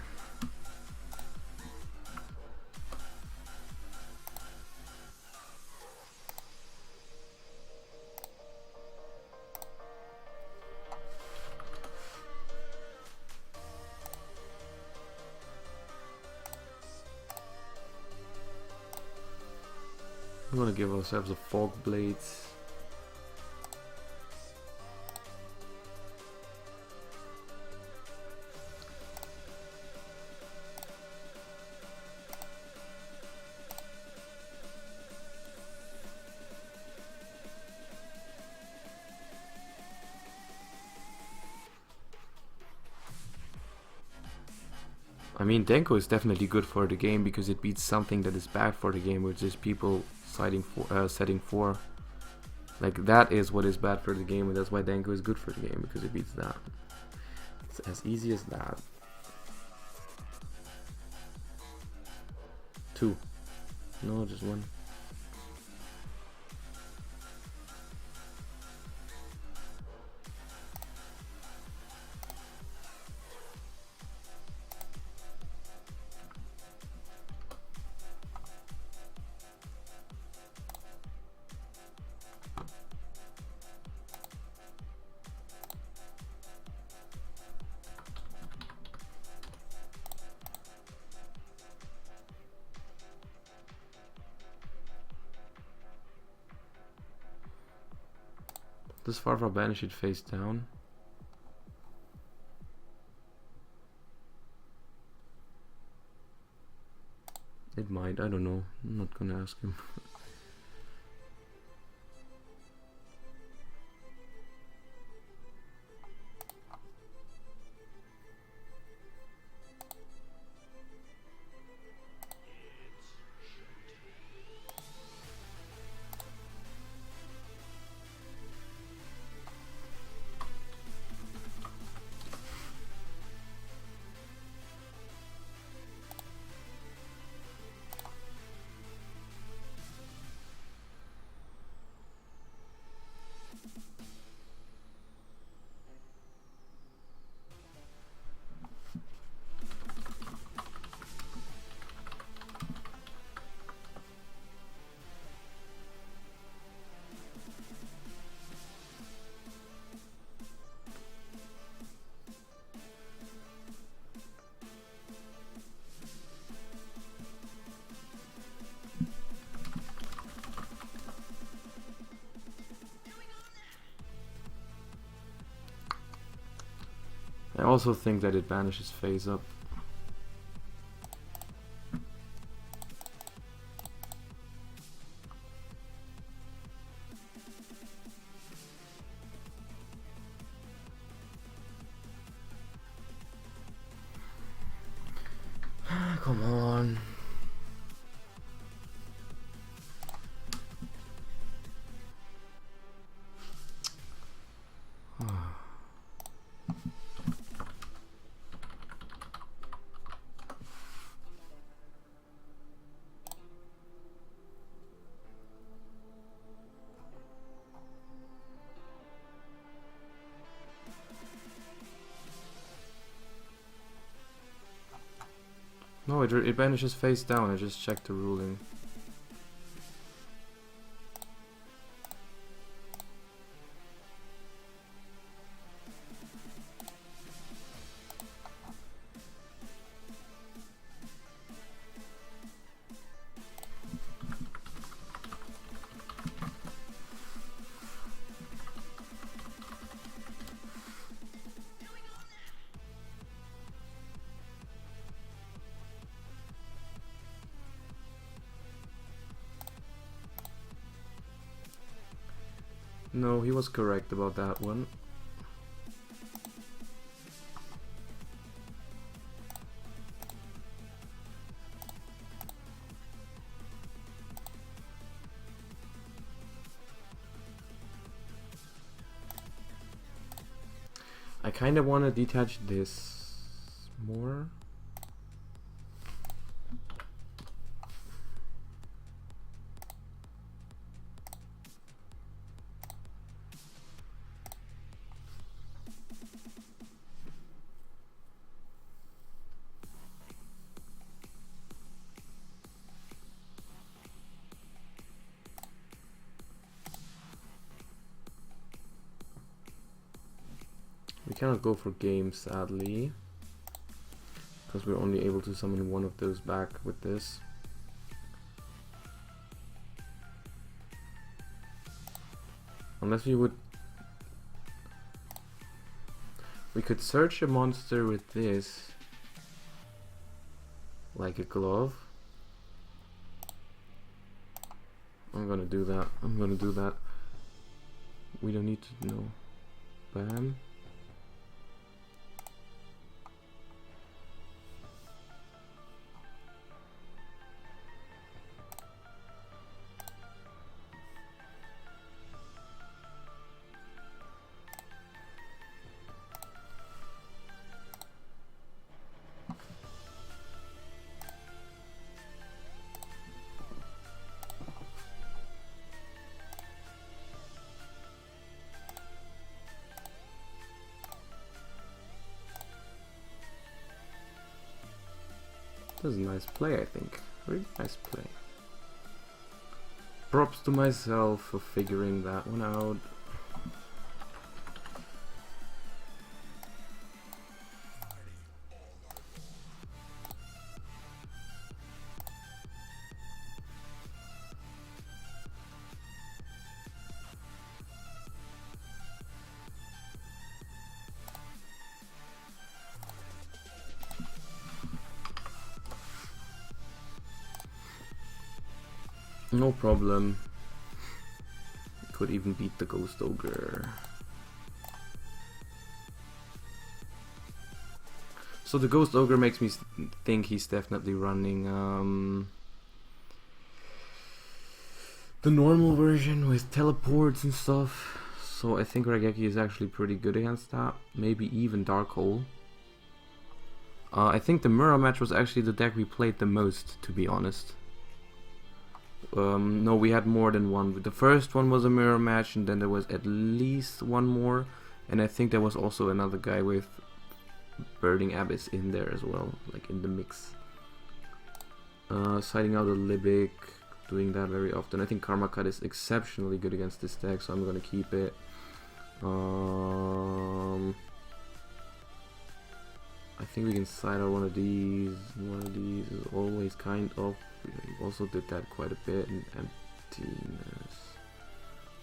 I'm gonna give ourselves a Fog Blades. I mean, Denko is definitely good for the game because it beats something that is bad for the game, which is people setting 4. Like, that is what is bad for the game, and that's why Denko is good for the game, because it beats that. It's as easy as that. 2. No, just 1. Does Farfar banish it face down? might. I don't know. I'm not gonna ask him. I also think that it banishes face up. Come on. No, it banishes face down. I just checked the ruling. No, he was correct about that one. I kind of want to detach this more. We cannot go for game, sadly, because we're only able to summon one of those back with this. Unless we would... We could search a monster with this, like a glove. I'm gonna do that. I'm gonna do that. We don't need to know. Bam. That was a nice play, I think. Really nice play. Props to myself for figuring that one out. No problem. Could even beat the Ghost Ogre. So the Ghost Ogre makes me think he's definitely running the normal version with teleports and stuff. So I think Raigeki is actually pretty good against that. Maybe even Dark Hole. I think the mirror match was actually the deck we played the most, to be honest. No, we had more than one. The first one was a mirror match, and then there was at least one more. And I think there was also another guy with Burning Abyss in there as well, like in the mix. Siding out a Libic, doing that very often. I think Karma Cut is exceptionally good against this deck, so I'm gonna keep it. I think we can side out one of these. One of these is always kind of. We also did that quite a bit in Emptiness.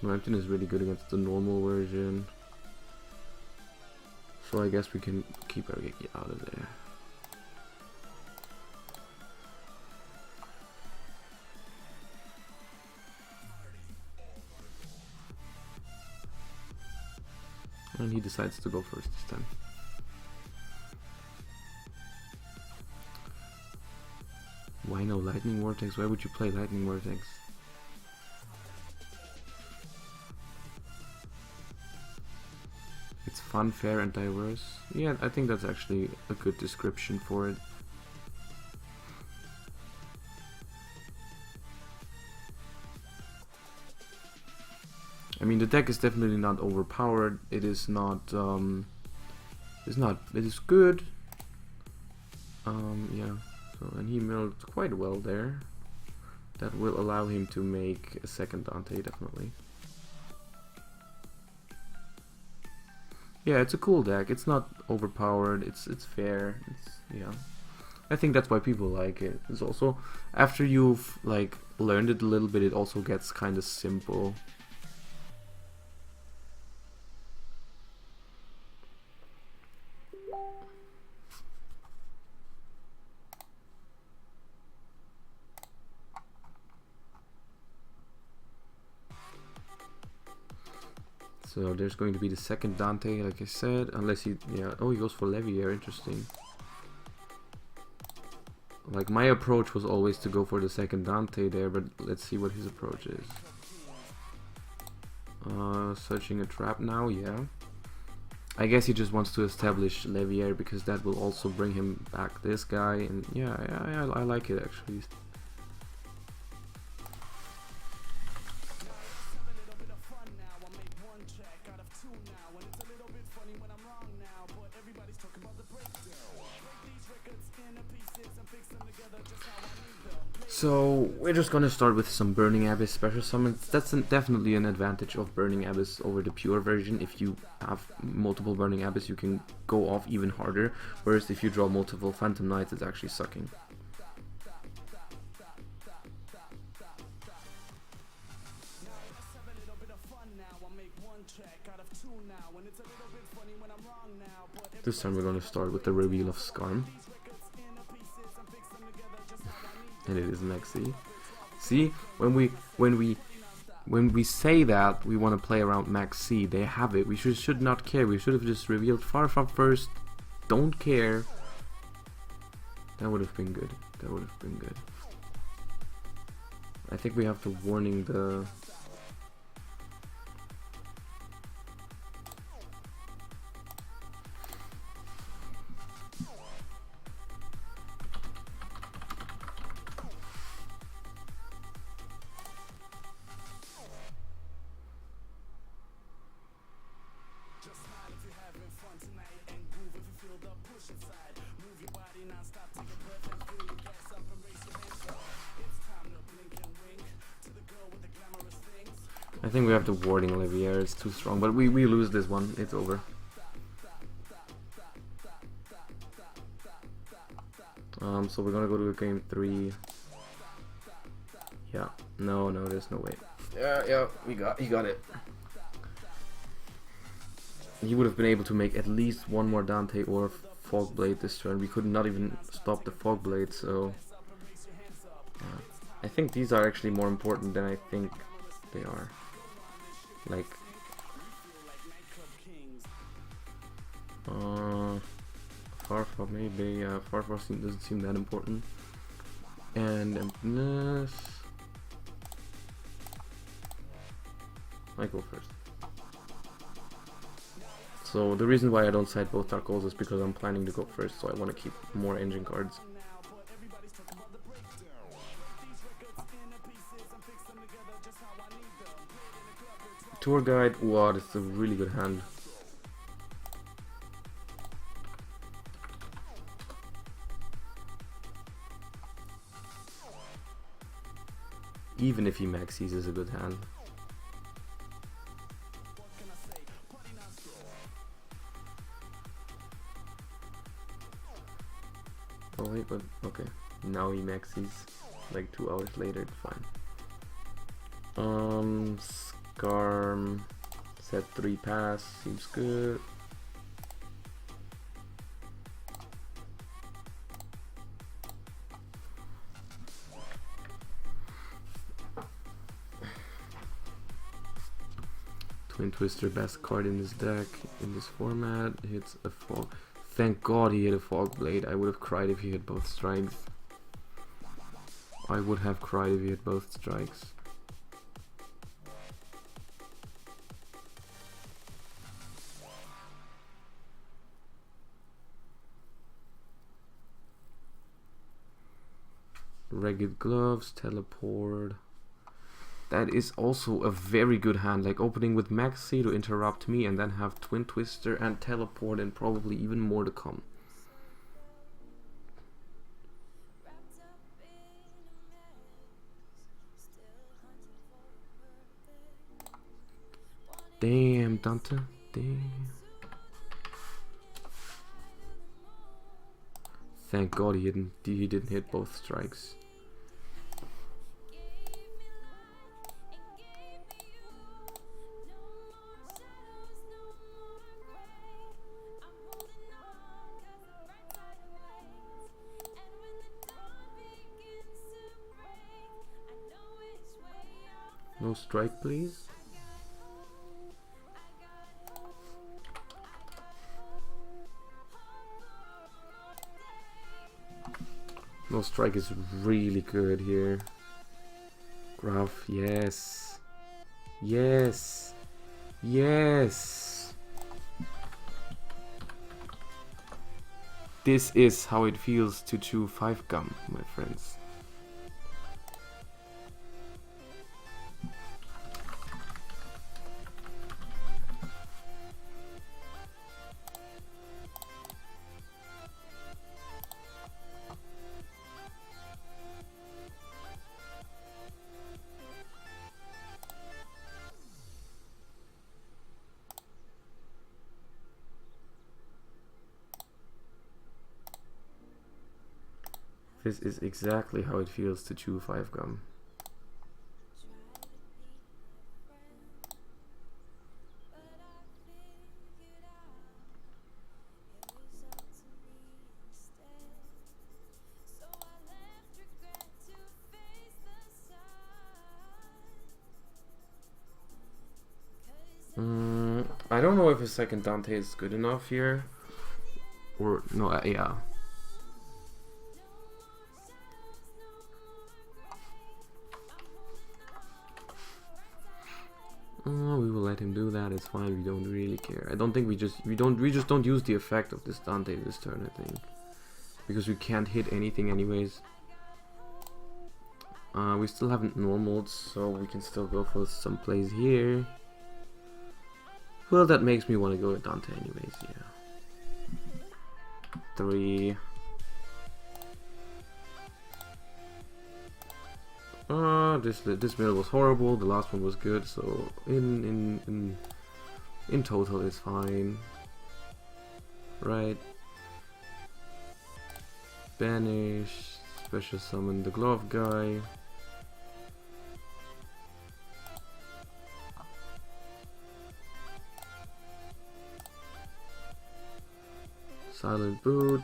No, Emptiness is really good against the normal version. So I guess we can keep Raigeki out of there. And he decides to go first this time. Why no Lightning Vortex? Why would you play Lightning Vortex? It's fun, fair, and diverse. Yeah, I think that's actually a good description for it. I mean, the deck is definitely not overpowered. It is not. It is good. Yeah. So, and he milled quite well there. That will allow him to make a second Dante, definitely. Yeah, it's a cool deck. It's not overpowered. It's fair. Yeah. I think that's why people like it. It's also, after you've like learned it a little bit, it also gets kind of simple. So there's going to be the second Dante, like I said, unless he, yeah, oh, he goes for Leviair, interesting. Like, my approach was always to go for the second Dante there, but let's see what his approach is. Searching a trap now, yeah. I guess he just wants to establish Leviair because that will also bring him back this guy, and yeah, I like it actually. So we're just gonna start with some Burning Abyss special summons. That's definitely an advantage of Burning Abyss over the pure version. If you have multiple Burning Abyss, you can go off even harder, whereas if you draw multiple Phantom Knights, it's actually sucking. This time we're gonna start with the reveal of Skarm. And it is Maxi. See, when we say that we want to play around Maxi, they have it. We should not care. We should have just revealed Far From first. Don't care. That would have been good. That would have been good. I think we have to warning the. I think we have the warding Leviair, it's too strong, but we lose this one, it's over. So we're gonna go to game 3. Yeah, no, there's no way. Yeah, he got it. He would have been able to make at least one more Dante or Fogblade this turn. We could not even stop the Fogblade, so... I think these are actually more important than I think they are. Like, Farfar maybe, Farfar doesn't seem that important. And emptiness. I go first. So the reason why I don't side both Dark Goals is because I'm planning to go first, so I want to keep more engine cards. Tour Guide, wow, this is a really good hand. Even if he maxes is a good hand. Oh wait, but okay. Now he maxes. Like 2 hours later, it's fine. Skarm. Set 3 pass, seems good. Twin Twister, best card in this deck, in this format. Hits a fog. Thank God he hit a Fog Blade. I would have cried if he hit both strikes. I would have cried if he hit both strikes. Ragged Gloves, Teleport. That is also a very good hand, like opening with Maxi to interrupt me and then have Twin Twister and Teleport and probably even more to come. Damn, Dante. Damn. Thank God he didn't hit both strikes. No strike, please. No strike is really good here. Graph, yes. Yes. Yes. This is how it feels to chew 5 gum, my friends. This is exactly how it feels to chew 5 gum. I don't know if a second Dante is good enough here. Or, no, yeah. We will let him do that. It's fine. We don't really care. I don't think we just don't use the effect of this Dante this turn. I think because we can't hit anything anyways. We still haven't normaled, so we can still go for some plays here. Well, that makes me want to go with Dante anyways. Yeah. 3. This middle was horrible. The last one was good. So in total, it's fine. Right. Banish. Special summon the glove guy. Silent boot.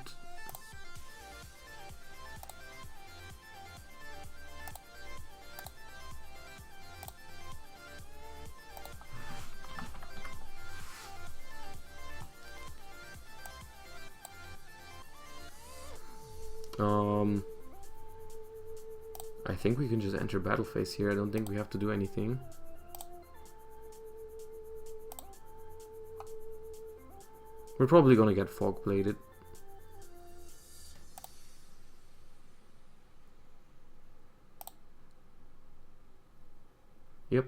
I think we can just enter battle phase here. I don't think we have to do anything. We're probably gonna get fog bladed. Yep.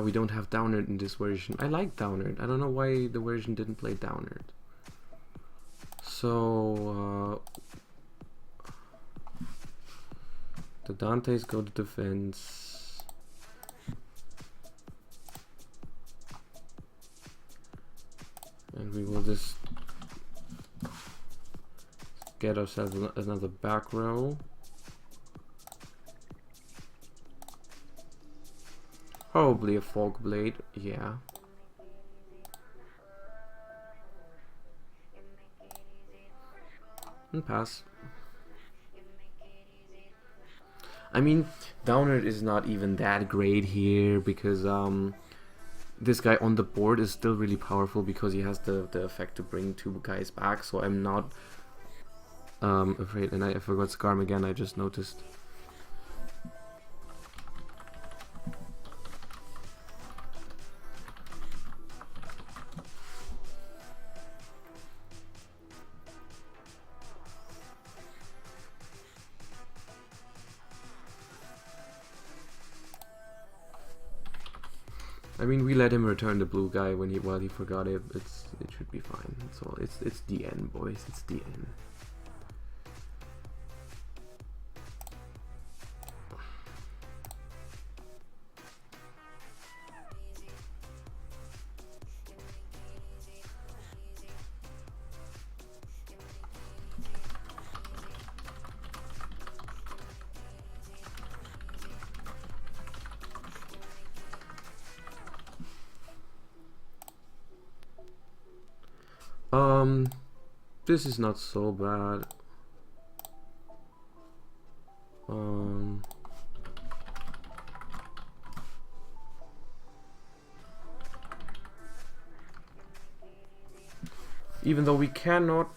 We don't have Downerd in this version. I like Downerd. I don't know why the version didn't play Downerd. So the Dantes go to defense. And we will just get ourselves another back row. Probably a fog blade, yeah. And pass. I mean, Downerd is not even that great here because this guy on the board is still really powerful because he has the effect to bring two guys back. So I'm not afraid. And I forgot Scarm again. I just noticed. I mean, we let him return the blue guy while he forgot it. It should be fine. So it's the end, boys. It's the end. This is not so bad. Even though we cannot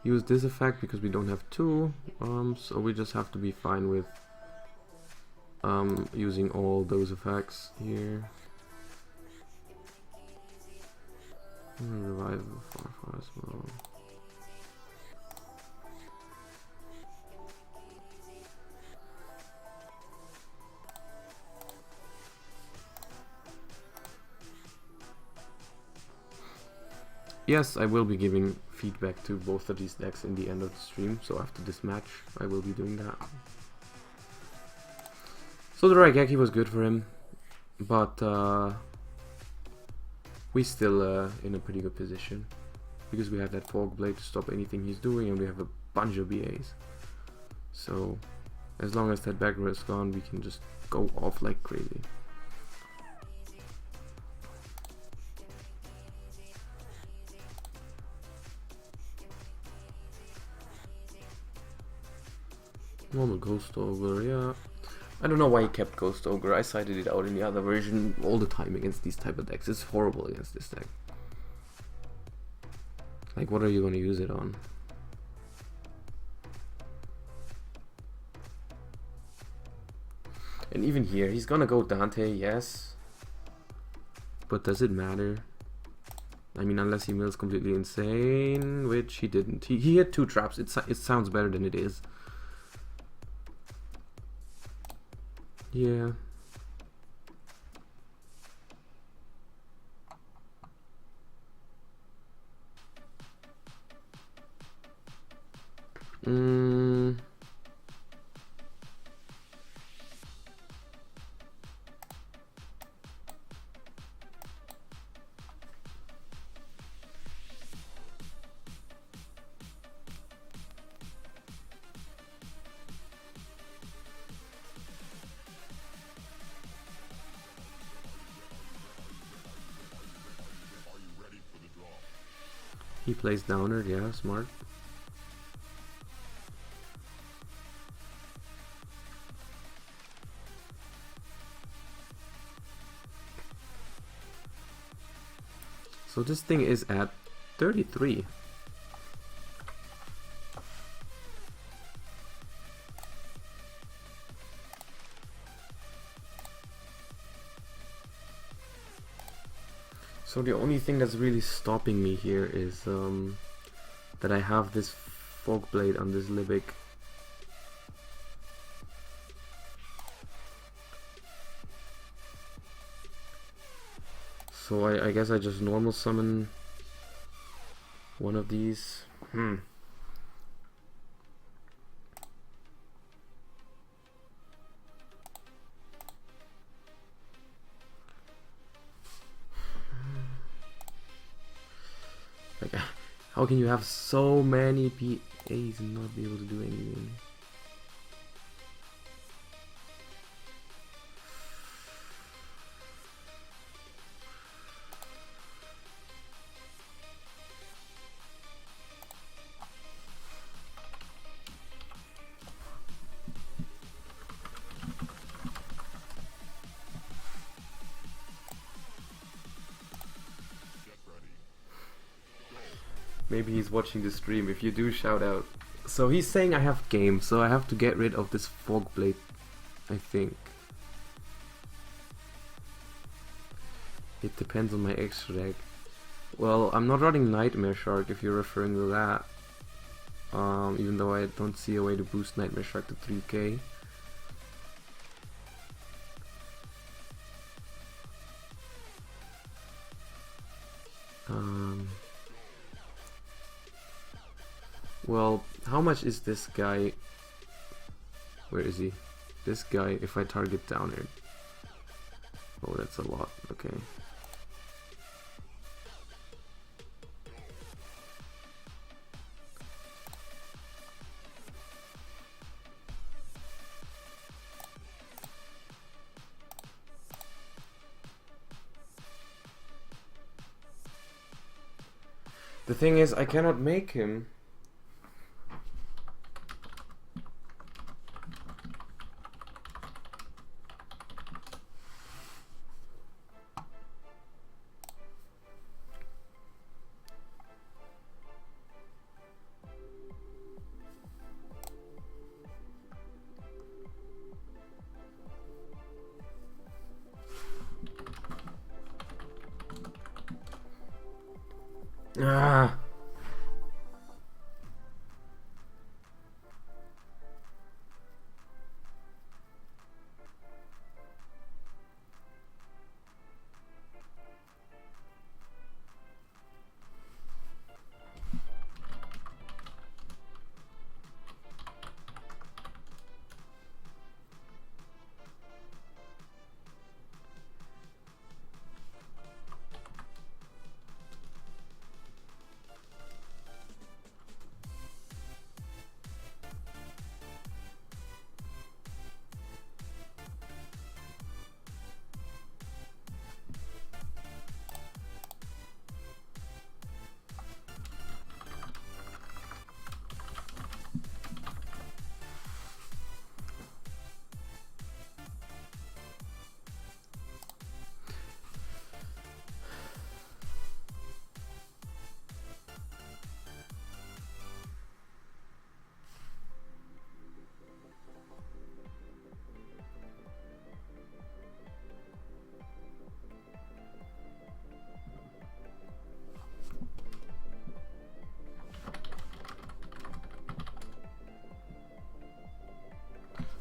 use this effect because we don't have two, so we just have to be fine with using all those effects here. Revive far as well. Yes, I will be giving feedback to both of these decks in the end of the stream, so after this match I will be doing that. So the Raigeki was good for him, but we still in a pretty good position because we have that fog blade to stop anything he's doing, and we have a bunch of BAs. So as long as that back row is gone, we can just go off like crazy. Normal Ghost Ogre, yeah. I don't know why he kept Ghost Ogre. I cited it out in the other version all the time against these type of decks. It's horrible against this deck. Like, what are you going to use it on? And even here, he's going to go Dante, yes. But does it matter? I mean, unless he mills completely insane, which he didn't. He had two traps. It sounds better than it is. Yeah. He plays Downer, yeah, smart. So this thing is at 33. So the only thing that's really stopping me here is that I have this fog blade on this Libic. So I guess I just normal summon one of these. Like, how can you have so many PAs and not be able to do anything? Maybe he's watching the stream. If you do, shout out. So he's saying I have game, so I have to get rid of this fog blade, I think. It depends on my extra deck. Well, I'm not running Nightmare Shark if you're referring to that. Even though I don't see a way to boost Nightmare Shark to 3k. Well, how much is this guy? Where is he? This guy, if I target down here. Oh, that's a lot. Okay. The thing is, I cannot make him. Ah.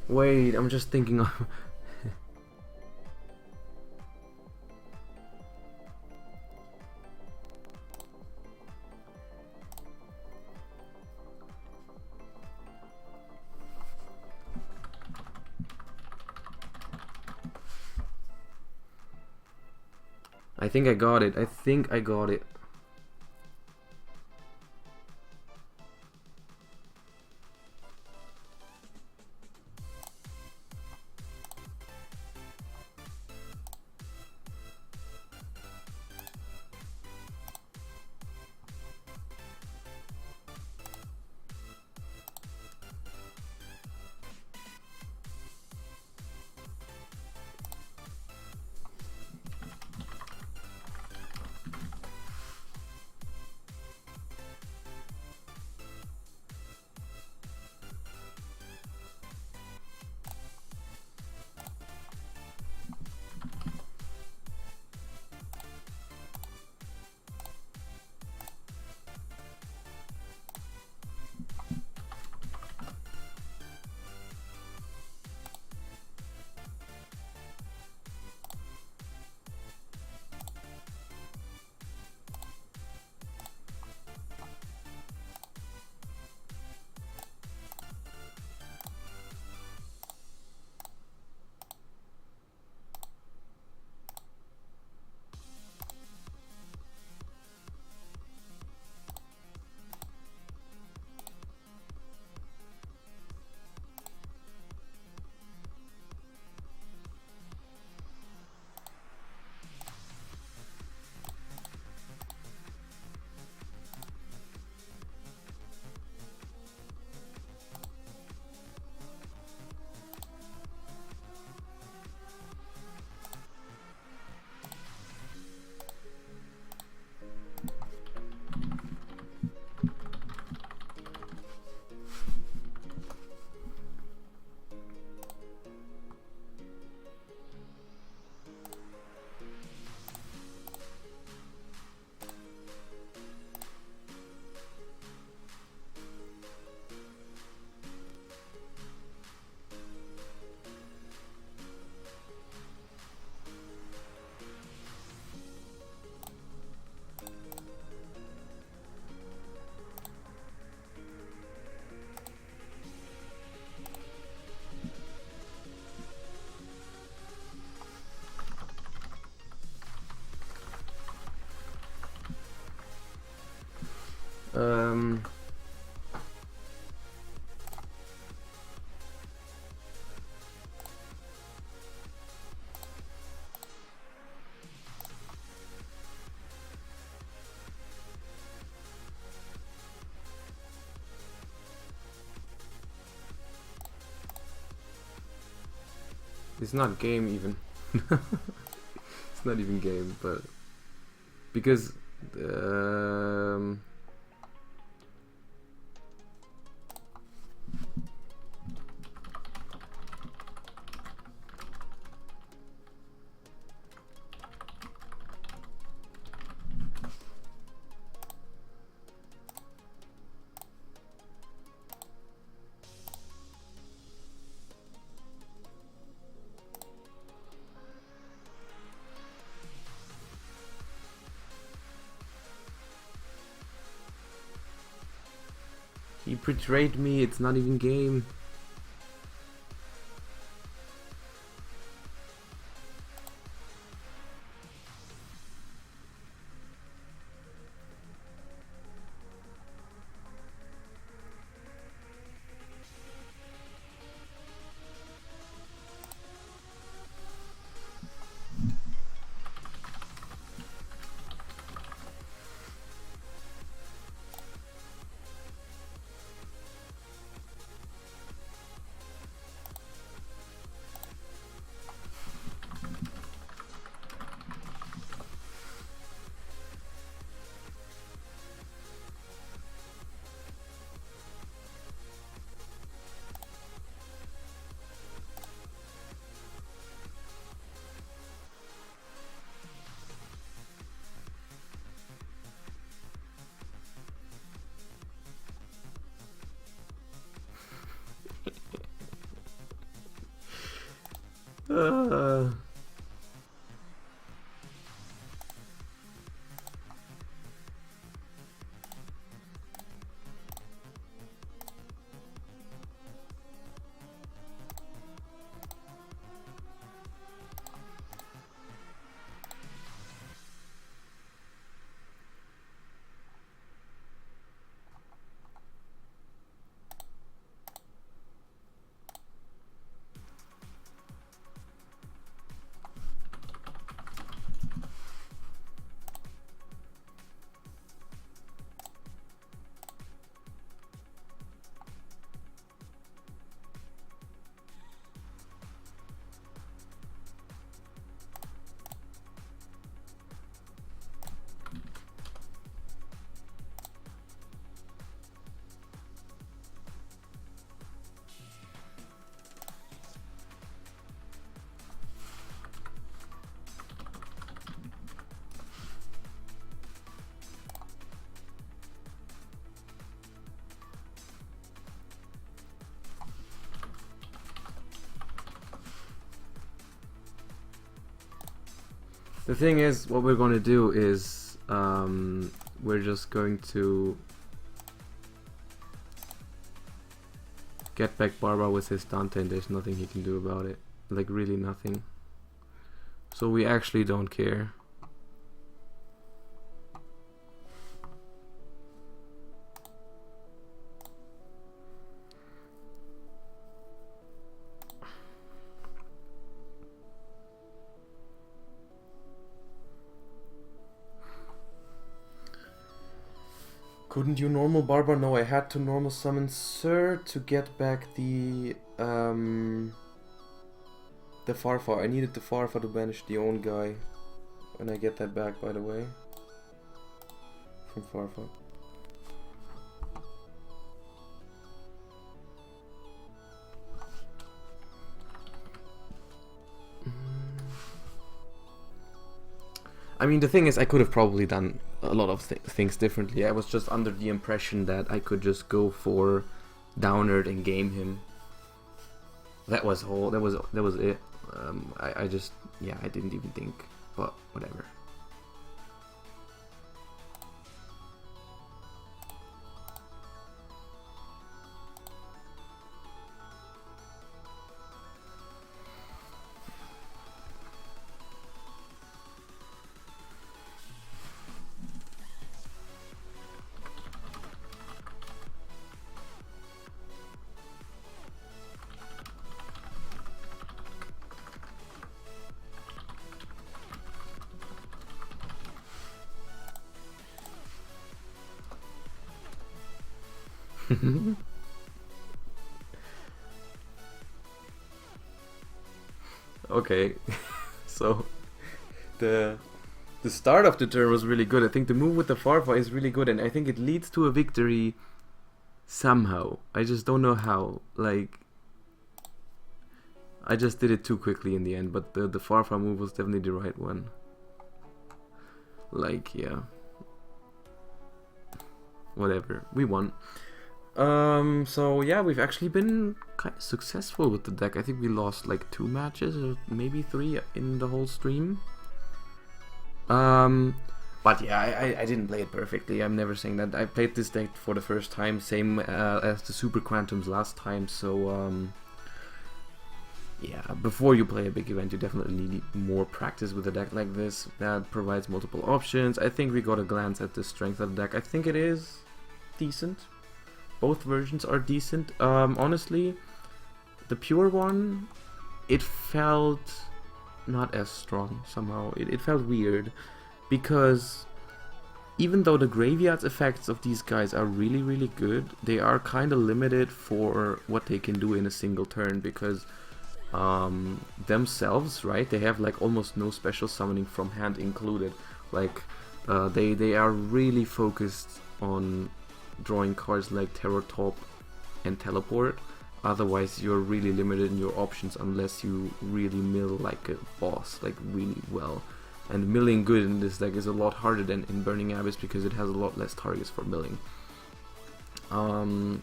Wait, I'm just thinking of I think I got it. I think I got it. It's not game even. It's not even game, but because he betrayed me. It's not even game. The thing is, what we're going to do is we're just going to get back Barbara with his Dante, and there's nothing he can do about it. Like, really nothing. So we actually don't care. Couldn't you normal Barbara? No, I had to normal summon Sir to get back the Farfar. I needed the Farfar to banish the own guy. When I get that back, by the way. From Farfar. I mean, the thing is, I could have probably done a lot of things differently. I was just under the impression that I could just go for Downerd and game him. That was all. That was it. I just, yeah, I didn't even think, but whatever. Okay, so the start of the turn was really good. I think the move with the Farfa is really good, and I think it leads to a victory somehow. I just don't know how. Like, I just did it too quickly in the end, but the Farfa move was definitely the right one. Like, yeah. Whatever, we won. So yeah, we've actually been kind of successful with the deck. I think we lost like 2 matches or maybe 3 in the whole stream. But yeah, I didn't play it perfectly. I'm never saying that. I played this deck for the first time, same as the Super Quantums last time. So yeah, before you play a big event, you definitely need more practice with a deck like this that provides multiple options. I think we got a glance at the strength of the deck. I think it is decent. Both versions are decent. Honestly, the pure one, it felt not as strong somehow. It felt weird, because even though the graveyard's effects of these guys are really, really good, they are kind of limited for what they can do in a single turn, because themselves, right, they have like almost no special summoning from hand included. Like, they are really focused on drawing cards like Terror Top and Teleport. Otherwise you're really limited in your options unless you really mill like a boss, like really well. And milling good in this deck is a lot harder than in Burning Abyss, because it has a lot less targets for milling. And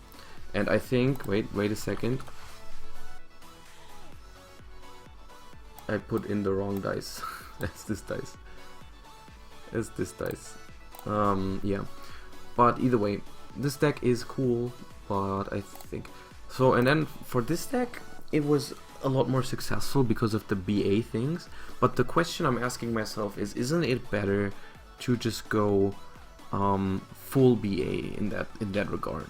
I think, wait a second, I put in the wrong dice. That's this dice. It's this dice. Yeah, but either way, this deck is cool. But I think so. And then for this deck, it was a lot more successful because of the BA things. But the question I'm asking myself is, isn't it better to just go full BA in that regard?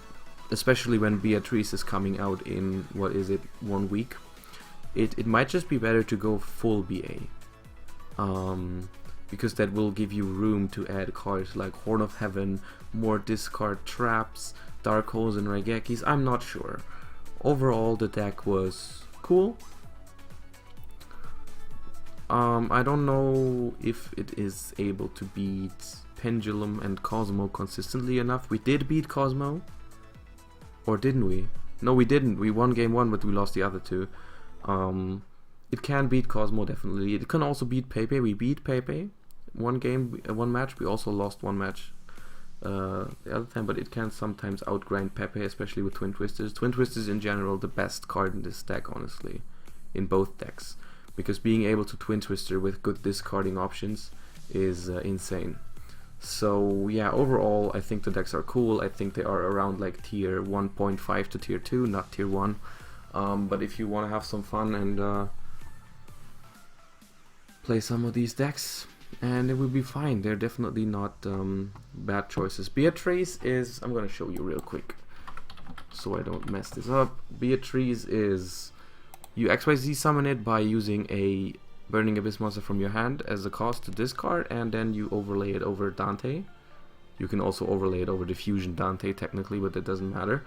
Especially when Beatrice is coming out in, what is it, 1 week? It might just be better to go full BA. Because that will give you room to add cards like Horn of Heaven, more discard traps, Dark Holes and Raigekis. I'm not sure. Overall, the deck was cool. I don't know if it is able to beat Pendulum and Cosmo consistently enough. We did beat Cosmo, or didn't we? No, we didn't. We won game 1, but we lost the other 2. It can beat Cosmo, definitely. It can also beat Pepe. We beat Pepe 1 match. We also lost 1 match the other time, but it can sometimes outgrind Pepe, especially with Twin Twisters. Twin Twisters in general, the best card in this deck, honestly, in both decks, because being able to Twin Twister with good discarding options is insane. So yeah, overall I think the decks are cool. I think they are around like tier 1.5 to tier 2, not tier 1. But if you want to have some fun and play some of these decks, and it will be fine. They're definitely not bad choices. Beatrice is, I'm gonna show you real quick so I don't mess this up. Beatrice is, you XYZ summon it by using a Burning Abyss monster from your hand as a cost to discard, and then you overlay it over Dante. You can also overlay it over Diffusion Dante technically, but that doesn't matter.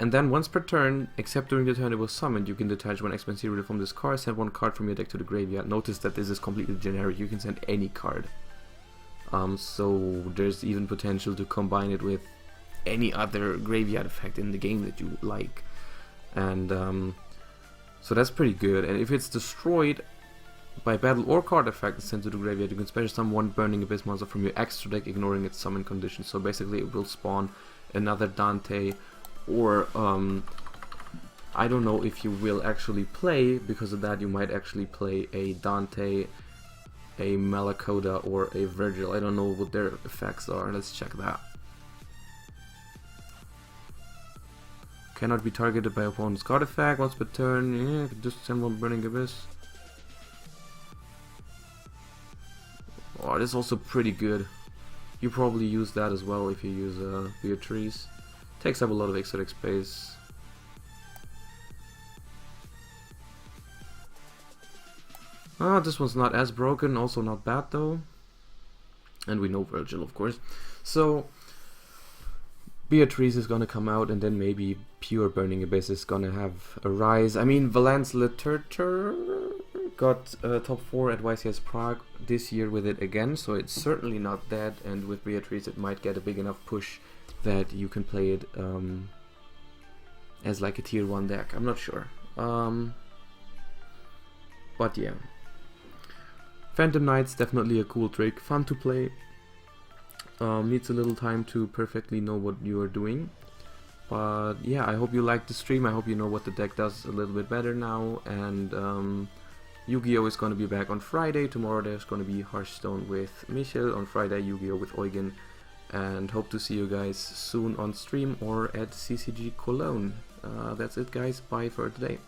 And then once per turn, except during the turn it was summoned, you can detach one expensive hero from this card, send 1 card from your deck to the graveyard. Notice that this is completely generic, you can send any card. So there's even potential to combine it with any other graveyard effect in the game that you like. And so that's pretty good. And if it's destroyed by battle or card effect sent to the graveyard, you can special summon 1 Burning Abyss monster from your extra deck, ignoring its summon condition. So basically it will spawn another Dante, or I don't know if you will actually play. Because of that, you might actually play a Dante, a Malacoda, or a Virgil. I don't know what their effects are. Let's check that. Cannot be targeted by opponent's card effect once per turn. Yeah, just send 1 Burning Abyss. Oh, this is also pretty good. You probably use that as well if you use Beatrice. Takes up a lot of exotic space. This one's not as broken, also not bad though. And we know Virgil, of course. So Beatrice is gonna come out, and then maybe pure Burning Abyss is gonna have a rise. I mean, Valence Literature got top 4 at YCS Prague this year with it again, so it's certainly not dead, and with Beatrice it might get a big enough push that you can play it as like a tier 1 deck. I'm not sure. But yeah. Phantom Knight's definitely a cool trick, fun to play. Needs a little time to perfectly know what you are doing. But yeah, I hope you liked the stream. I hope you know what the deck does a little bit better now. And Yu-Gi-Oh! Is going to be back on Friday. Tomorrow there's going to be Hearthstone with Michel. On Friday, Yu-Gi-Oh! With Eugen. And hope to see you guys soon on stream or at CCG Cologne. That's it, guys. Bye for today.